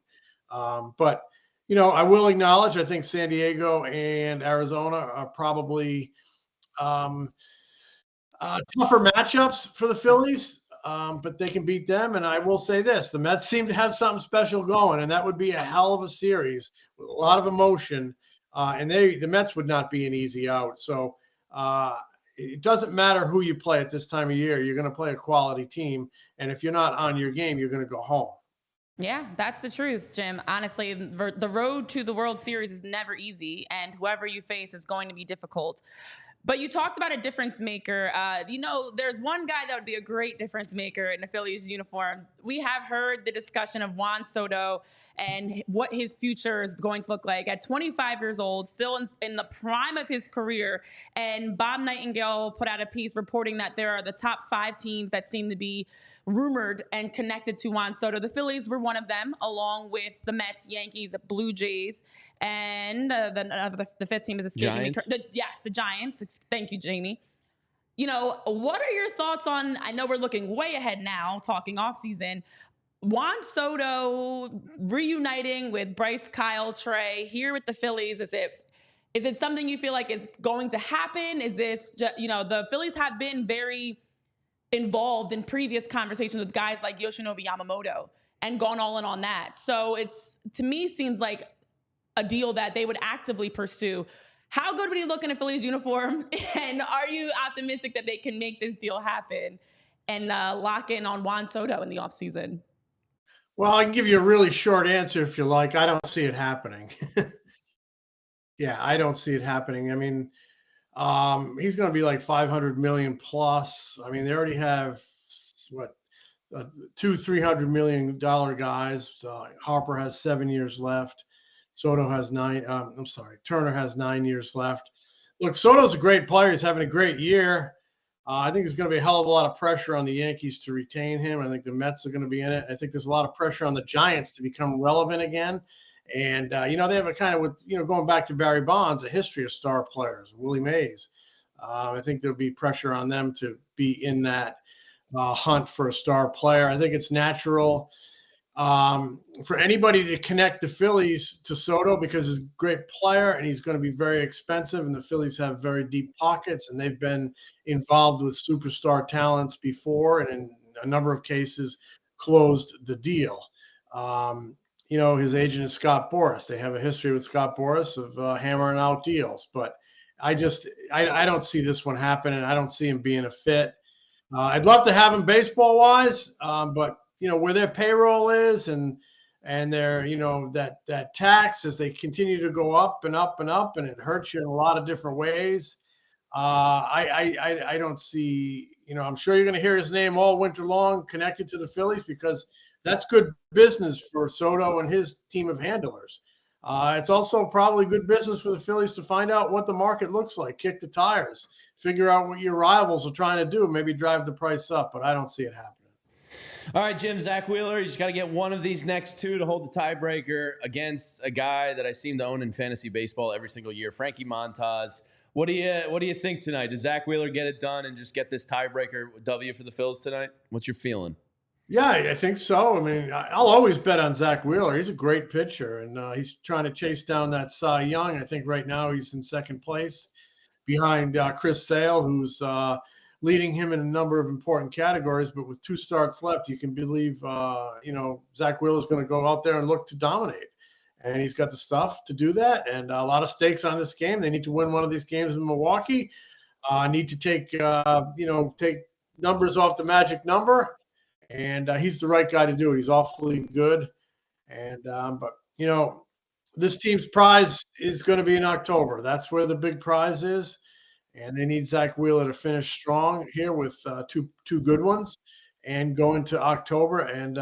But I will acknowledge, I think San Diego and Arizona are probably tougher matchups for the Phillies, but they can beat them. And I will say this, the Mets seem to have something special going, and that would be a hell of a series with a lot of emotion. And the Mets would not be an easy out. So it doesn't matter who you play at this time of year. You're going to play a quality team. And if you're not on your game, you're going to go home. Yeah, that's the truth, Jim. Honestly, the road to the World Series is never easy, and whoever you face is going to be difficult. But you talked about a difference maker. There's one guy that would be a great difference maker in the Phillies uniform. We have heard the discussion of Juan Soto and what his future is going to look like at 25 years old, still in the prime of his career. And Bob Nightingale put out a piece reporting that there are the top 5 teams that seem to be rumored and connected to Juan Soto. The Phillies were one of them, along with the Mets, Yankees, Blue Jays, and the 5th team is escaping me. The Giants. Thank you, Jamie. What are your thoughts on, I know we're looking way ahead now, talking off season, Juan Soto reuniting with Bryce, Kyle, Trey here with the Phillies? Is it something you feel like is going to happen? Is this just, the Phillies have been very involved in previous conversations with guys like Yoshinobu Yamamoto and gone all in on that. So to me, seems like a deal that they would actively pursue. How good would he look in a Phillies uniform? And are you optimistic that they can make this deal happen and lock in on Juan Soto in the offseason? Well, I can give you a really short answer if you like. I don't see it happening. Yeah, I don't see it happening. I mean, he's going to be like $500 million plus. I mean, they already have $200-300 million guys. Harper has 7 years left. Soto has 9. Turner has 9 years left. Look, Soto's a great player. He's having a great year. I think there's going to be a hell of a lot of pressure on the Yankees to retain him. I think the Mets are going to be in it. I think there's a lot of pressure on the Giants to become relevant again. And, they have a kind of, going back to Barry Bonds, a history of star players, Willie Mays. I think there'll be pressure on them to be in that hunt for a star player. I think it's natural for anybody to connect the Phillies to Soto because he's a great player and he's going to be very expensive, and the Phillies have very deep pockets, and they've been involved with superstar talents before and in a number of cases closed the deal. His agent is Scott Boras. They have a history with Scott Boras of hammering out deals, but I don't see this one happening. I don't see him being a fit. I'd love to have him baseball wise, but where their payroll is and their, that tax as they continue to go up and up and up, and it hurts you in a lot of different ways. I don't see, I'm sure you're going to hear his name all winter long connected to the Phillies because that's good business for Soto and his team of handlers. It's also probably good business for the Phillies to find out what the market looks like, kick the tires, figure out what your rivals are trying to do, maybe drive the price up, but I don't see it happening. All right, Jim, Zack Wheeler, you just got to get one of these next two to hold the tiebreaker against a guy that I seem to own in fantasy baseball every single year, Frankie Montas. What do you think tonight? Does Zack Wheeler get it done and just get this tiebreaker W for the Phils tonight? What's your feeling? Yeah, I think so. I mean, I'll always bet on Zack Wheeler. He's a great pitcher, and he's trying to chase down that Cy Young. I think right now he's in second place behind Chris Sale, who's leading him in a number of important categories. But with 2 starts left, you can believe, Zack Wheeler's going to go out there and look to dominate. And he's got the stuff to do that, and a lot of stakes on this game. They need to win one of these games in Milwaukee. Need to take numbers off the magic number. And he's the right guy to do it. He's awfully good. And this team's prize is going to be in October. That's where the big prize is. And they need Zack Wheeler to finish strong here with two good ones and go into October and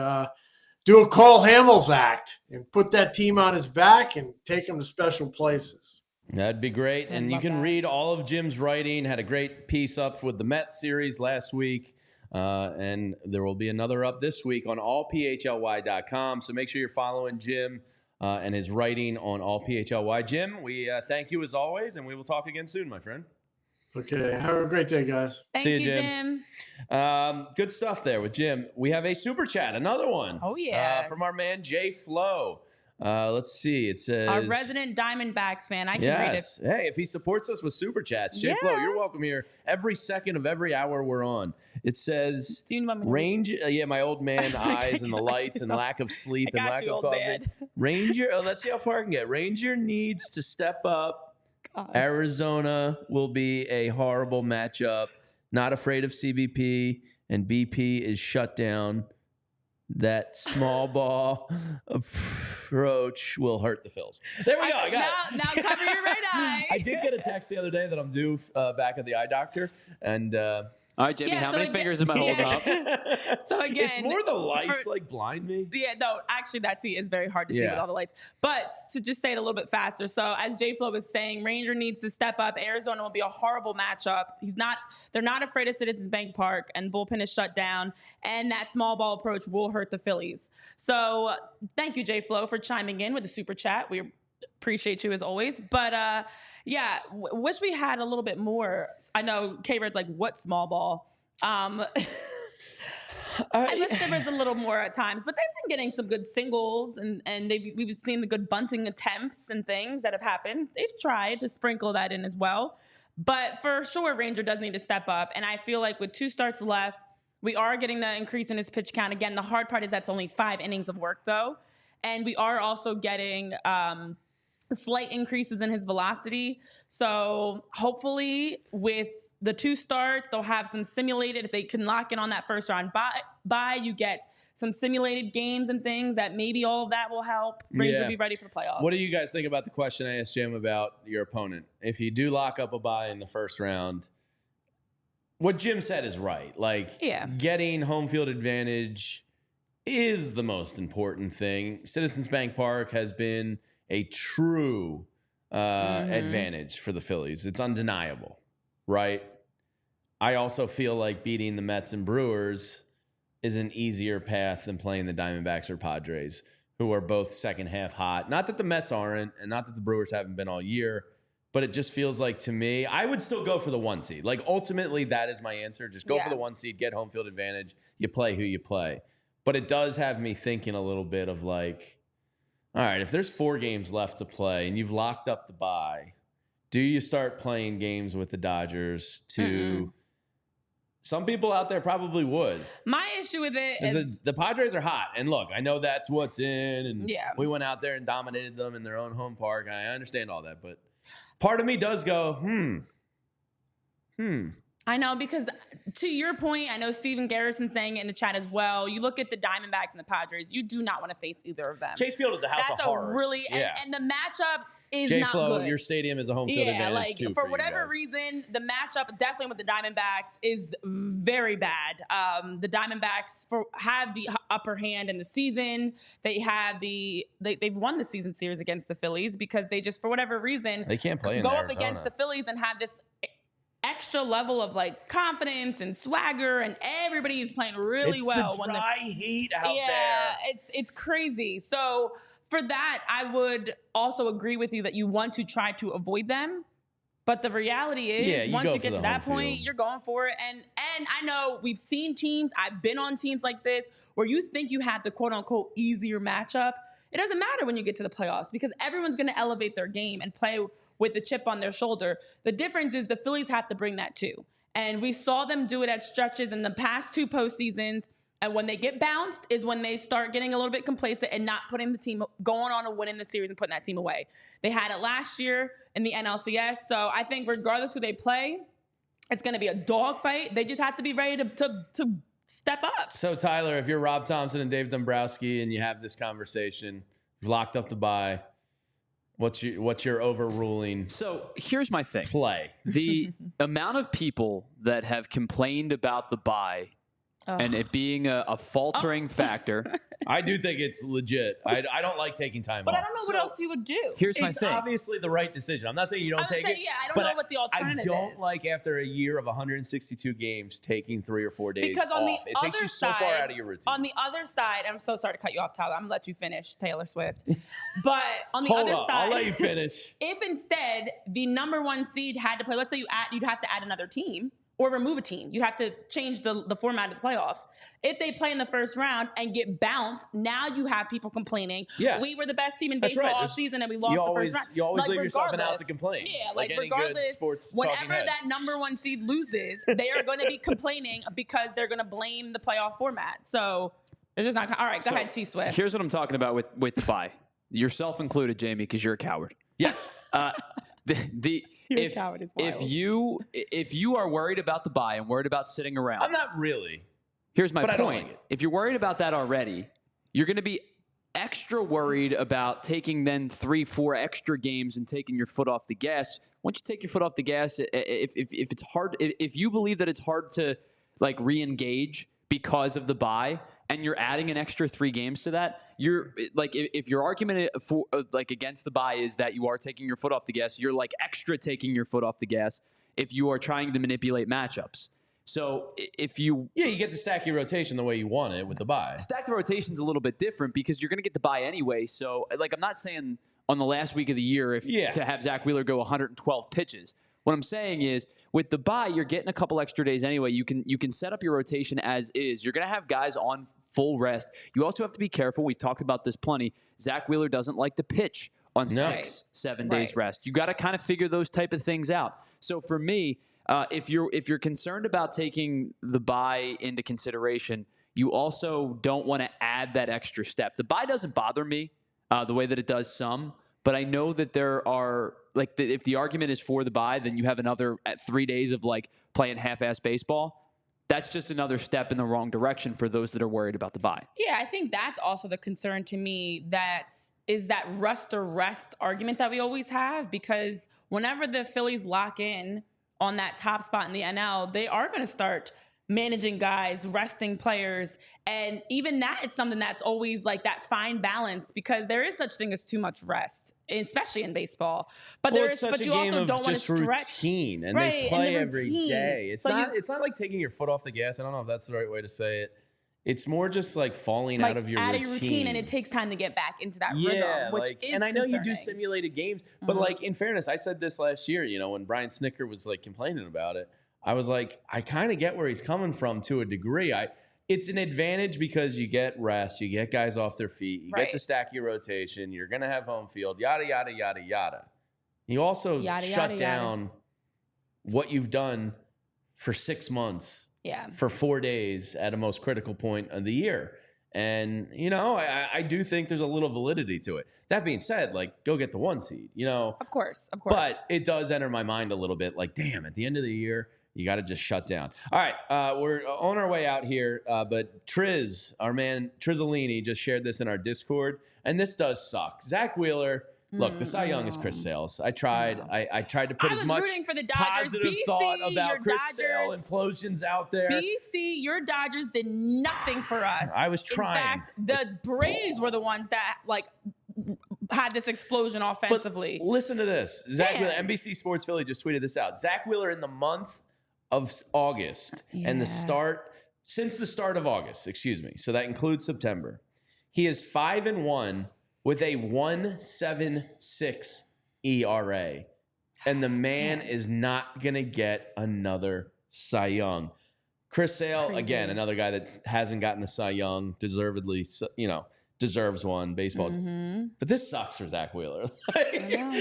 do a Cole Hamels act and put that team on his back and take them to special places. That'd be great. And you can read all of Jim's writing. Had a great piece up with the Mets series last week. And there will be another up this week on allphly.com. So make sure you're following Jim and his writing on allphly. Jim, we thank you as always, and we will talk again soon, my friend. Okay. Have a great day, guys. See you, Jim. Good stuff there with Jim. We have a super chat, another one. Oh, yeah. From our man, Jay Flo. Let's see. It says our resident Diamondbacks fan. I can read it. Hey, if he supports us with super chats, Jay Flo, you're welcome here every second of every hour we're on. It says range. My old man eyes and the lights and lack of sleep and lack of coffee. Ranger. Let's see how far I can get. Ranger needs to step up. Gosh. Arizona will be a horrible matchup. Not afraid of CBP, and BP is shut down. That small ball approach will hurt the Phils. There we go. I got it. Now cover your right eye. I did get a text the other day that I'm due back at the eye doctor. And all right, Jamie, how many fingers am I holding up? So again, it's more the lights blind me. Yeah, no, actually that is very hard to see with all the lights. But to just say it a little bit faster. So as J Flo was saying, Ranger needs to step up. Arizona will be a horrible matchup. They're not afraid of Citizens Bank Park, and bullpen is shut down, and that small ball approach will hurt the Phillies. So thank you, J Flo, for chiming in with the super chat. We appreciate you as always. But wish we had a little bit more. I know K-Red's like, what small ball? I wish there was a little more at times, but they've been getting some good singles and we've seen the good bunting attempts and things that have happened. They've tried to sprinkle that in as well. But for sure, Ranger does need to step up. And I feel like with 2 starts left, we are getting the increase in his pitch count. Again, the hard part is that's only 5 innings of work, though. And we are also getting slight increases in his velocity. So hopefully with the 2 starts, they'll have some simulated, if they can lock in on that first round bye, you get some simulated games and things that maybe all of that will help Ranger be ready for the playoffs. What do you guys think about the question I asked Jim about your opponent? If you do lock up a bye in the first round, what Jim said is right. Getting home field advantage is the most important thing. Citizens Bank Park has been a true advantage for the Phillies. It's undeniable, right? I also feel like beating the Mets and Brewers is an easier path than playing the Diamondbacks or Padres, who are both second half hot. Not that the Mets aren't, and not that the Brewers haven't been all year, but it just feels like, to me, I would still go for the 1 seed. Like, ultimately, that is my answer. Just go for the 1 seed, get home field advantage. You play who you play. But it does have me thinking a little bit of like, all right, if there's 4 games left to play and you've locked up the bye, do you start playing games with the Dodgers to... Some people out there probably would. My issue with it is the Padres are hot. And look, I know that's what's in. And we went out there and dominated them in their own home park. I understand all that. But part of me does go, I know, because to your point, I know Steven Garrison saying it in the chat as well. You look at the Diamondbacks and the Padres, you do not want to face either of them. Chase Field is a house of horrors. And the matchup is not good. Your stadium is a home field advantage too. For whatever reason, the matchup definitely with the Diamondbacks is very bad. The Diamondbacks have the upper hand in the season. They have they've won the season series against the Phillies because they just, for whatever reason, they can't play go up against the Phillies and have this extra level of like confidence and swagger, and everybody is playing really well. It's the dry heat out there. Yeah, it's crazy. So for that, I would also agree with you that you want to try to avoid them. But the reality is, once you get to that point, you're going for it. And I know we've seen teams, I've been on teams like this, where you think you have the quote-unquote easier matchup. It doesn't matter when you get to the playoffs because everyone's going to elevate their game and play with the chip on their shoulder. The difference is the Phillies have to bring that too. And we saw them do it at stretches in the past 2 postseasons. And when they get bounced is when they start getting a little bit complacent and not putting the team, going on and winning the series and putting that team away. They had it last year in the NLCS. So I think regardless who they play, it's going to be a dogfight. They just have to be ready to step up. So Tyler, if you're Rob Thompson and Dave Dombrowski and you have this conversation, you've locked up the bye, what's your overruling? So here's my thing. Play. The amount of people that have complained about the bye and it being a faltering factor. I do think it's legit. I don't like taking time off. But I don't know what else you would do. Here's my thing. It's obviously the right decision. I'm not saying you don't take it. Yeah, I don't know what the alternative is. I don't like after a year of 162 games taking 3 or 4 days because off. It takes you so far out of your routine. On the other side, I'm so sorry to cut you off, Tyler. I'm going to let you finish, Taylor Swift. But on the other side, I'll let you finish. If instead the number 1 seed had to play, let's say you'd have to add another team or remove a team. You'd have to change the format of the playoffs. If they play in the first round and get bounced, now you have people complaining. Yeah. We were the best team in baseball all season and we lost the first round. You always leave yourself an out to complain. Yeah, like any good sports whenever that number 1 seed loses, they are going to be complaining because they're going to blame the playoff format. So it's just not. All right, go ahead, T Swift. Here's what I'm talking about with the bye. Yourself included, Jamie, because you're a coward. Yes. If you are worried about the bye and worried about sitting around, I'm not really. Here's my point. I don't like it. If you're worried about that already, you're going to be extra worried about taking then 3-4 extra games and taking your foot off the gas. Once you take your foot off the gas, if it's hard, if you believe that it's hard to like re-engage because of the bye, and you're adding an extra 3 games to that, you're like, if your argument for like against the bye is that you are taking your foot off the gas, you're like extra taking your foot off the gas if you are trying to manipulate matchups. So if you get to stack your rotation the way you want it with the bye. Stack the rotation's a little bit different because you're going to get the bye anyway. So like, I'm not saying on the last week of the year to have Zack Wheeler go 112 pitches. What I'm saying is, with the bye, you're getting a couple extra days anyway. You can set up your rotation as is. You're going to have guys on full rest. You also have to be careful. We've talked about this plenty. Zack Wheeler doesn't like to pitch on 6-7 days rest. You got to kind of figure those type of things out. So for me, if you're concerned about taking the bye into consideration, you also don't want to add that extra step. The bye doesn't bother me the way that it does some. But I know that there are, like, if the argument is for the bye, then you have another 3 days of, like, playing half-ass baseball. That's just another step in the wrong direction for those that are worried about the bye. Yeah, I think that's also the concern to me, that rust or rest argument that we always have, because whenever the Phillies lock in on that top spot in the NL, they are going to start managing guys, resting players. And even that is something that's always like that fine balance, because there is such thing as too much rest, especially in baseball. But you also don't want to stretch. Routine, and they play every day. It's not like taking your foot off the gas. I don't know if that's the right way to say it. It's more just like falling out of your routine. And it takes time to get back into that rhythm, which is and I know you do simulated games, but like in fairness, I said this last year, when Brian Snicker was like complaining about it, I was like, I kind of get where he's coming from to a degree. It's an advantage because you get rest, you get guys off their feet, you get to stack your rotation, you're going to have home field, yada, yada, yada, yada. You also shut down what you've done for 6 months. Yeah. For 4 days at a most critical point of the year. And, I do think there's a little validity to it. That being said, like, go get the 1 seed, Of course. But it does enter my mind a little bit like, damn, at the end of the year, you got to just shut down. All right, we're on our way out here, but Triz, our man Trizzolini, just shared this in our Discord, and this does suck. Zack Wheeler. Look, the Cy Young is Chris Sale's. I tried. I tried to put as much positive thought about Chris Sale implosions out there. BC, your Dodgers did nothing for us. I was trying. In fact, the Braves were the ones that had this explosion offensively. But listen to this. Zack Wheeler, NBC Sports Philly just tweeted this out. Zack Wheeler in the month of August and since the start of August, so that includes September, he is 5-1. With a 1.76 ERA. And the man is not going to get another Cy Young. Chris Sale, again, another guy that hasn't gotten a Cy Young, deservedly, deserves one, baseball. But this sucks for Zack Wheeler.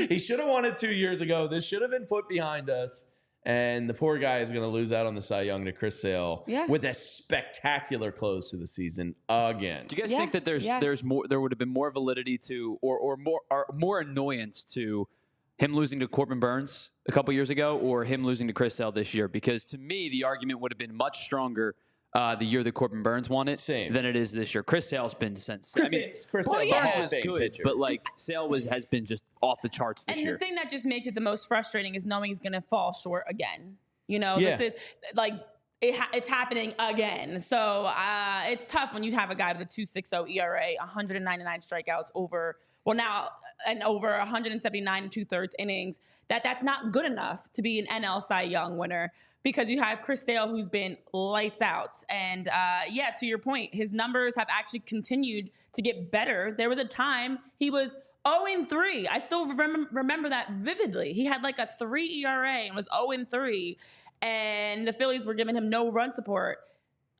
He should have won it 2 years ago. This should have been put behind us. And the poor guy is going to lose out on the Cy Young to Chris Sale with a spectacular close to the season again. Do you guys think that there's more? There would have been more validity to, or more annoyance to him losing to Corbin Burns a couple years ago, or him losing to Chris Sale this year? Because to me, the argument would have been much stronger the year that Corbin Burns won it than it is this year. Chris Sale's been since. Chris Sale's was good, pitcher. But Sale has been just off the charts this year. And the thing that just makes it the most frustrating is knowing he's going to fall short again. This is it's happening again. So it's tough when you have a guy with a 2.60 ERA, 199 strikeouts over 179 2/3 innings. That's not good enough to be an NL Cy Young winner. Because you have Chris Sale, who's been lights out. And to your point, his numbers have actually continued to get better. There was a time he was 0-3. I still remember that vividly. He had like a 3 ERA and was 0-3. And the Phillies were giving him no run support.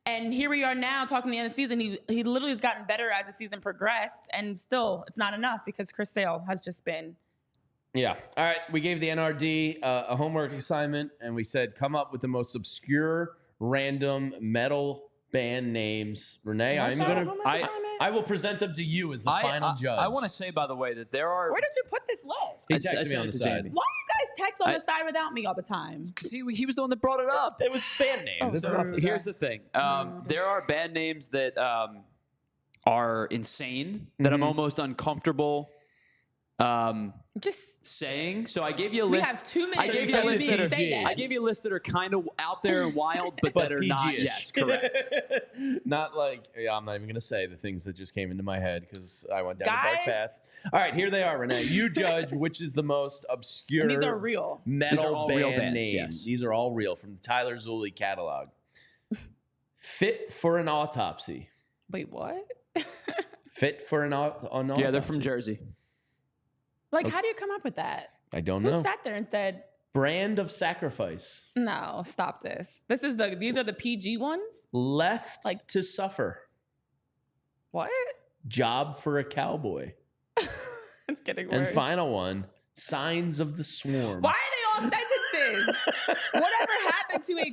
And here we are now talking the end of the season. He literally has gotten better as the season progressed. And still, it's not enough because Chris Sale has just been... Yeah. All right. We gave the NRD a homework assignment, and we said, come up with the most obscure, random metal band names. Renee, I will present them to you as the final judge. I want to say, by the way, that there are... Where did you put this list? He texted me on the side. Why do you guys text on the side without me all the time? Because he was the one that brought it up. It was band names. Here's the thing. There are band names that are insane, that I'm almost uncomfortable just saying. So I gave you a list. We have 2 minutes. I gave you a list that are kind of out there and wild, but that are not. Yes, correct. Not like, I'm not even going to say the things that just came into my head because I went down a dark path. All right, here they are, Renee. You judge which is the most obscure. And these are real. Metal band names. Yes. These are all real from the Tyler Zulli catalog. Fit for an autopsy. Wait, what? Fit for an autopsy. Yeah, they're from Jersey. How do you come up with that? I don't know. Who sat there and said, Brand of Sacrifice? No, stop this. These are the PG ones? Left to Suffer. What? Job for a Cowboy. It's getting worse. And final one, Signs of the Swarm. Why are they all sentences? Whatever happened to how do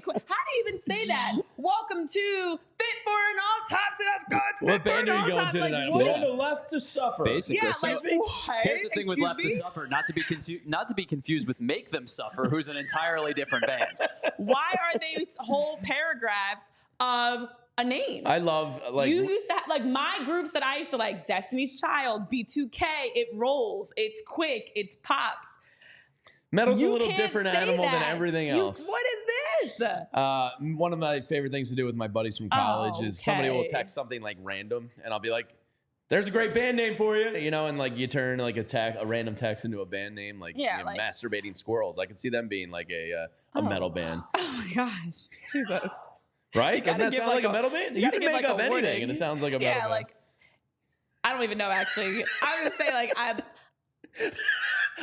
you even say that? Welcome to Fit for an Autopsy. That's God's What band are you going to tonight? I'm going to Left to Suffer. Basically. Yeah, here's the thing with Left to Suffer, not to be confused with Make Them Suffer, who's an entirely different band. Why are they whole paragraphs of a name? I love you used to have my groups that I used to like. Destiny's Child, B2K. It rolls. It's quick. It's pops. Metal's a little different animal than everything else. What is is? One of my favorite things to do with my buddies from college is somebody will text something like random, and I'll be like, "There's a great band name for you," and like you turn like a random text into a band name, like, like Masturbating Squirrels. I could see them being like a metal band. Oh my gosh, Jesus! Right? Doesn't that sound like a metal band? You can make up anything, and it sounds like a metal band. Like I don't even know actually. I'm gonna say like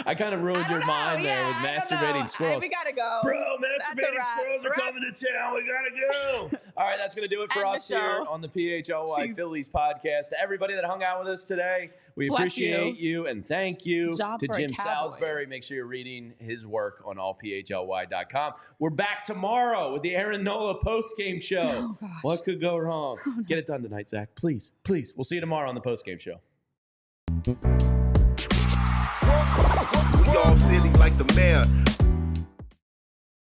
I kind of ruined your mind there with Masturbating Squirrels. We gotta go. Bro, Masturbating Squirrels are coming to town. We gotta go. All right, that's going to do it for us here on the PHLY Phillies podcast. To everybody that hung out with us today, we appreciate you and thank you. To Jim Salisbury. Make sure you're reading his work on allphly.com. We're back tomorrow with the Aaron Nola post-game show. Oh, gosh. What could go wrong? Get it done tonight, Zach. Please, please. We'll see you tomorrow on the post-game show. We all silly like the mayor.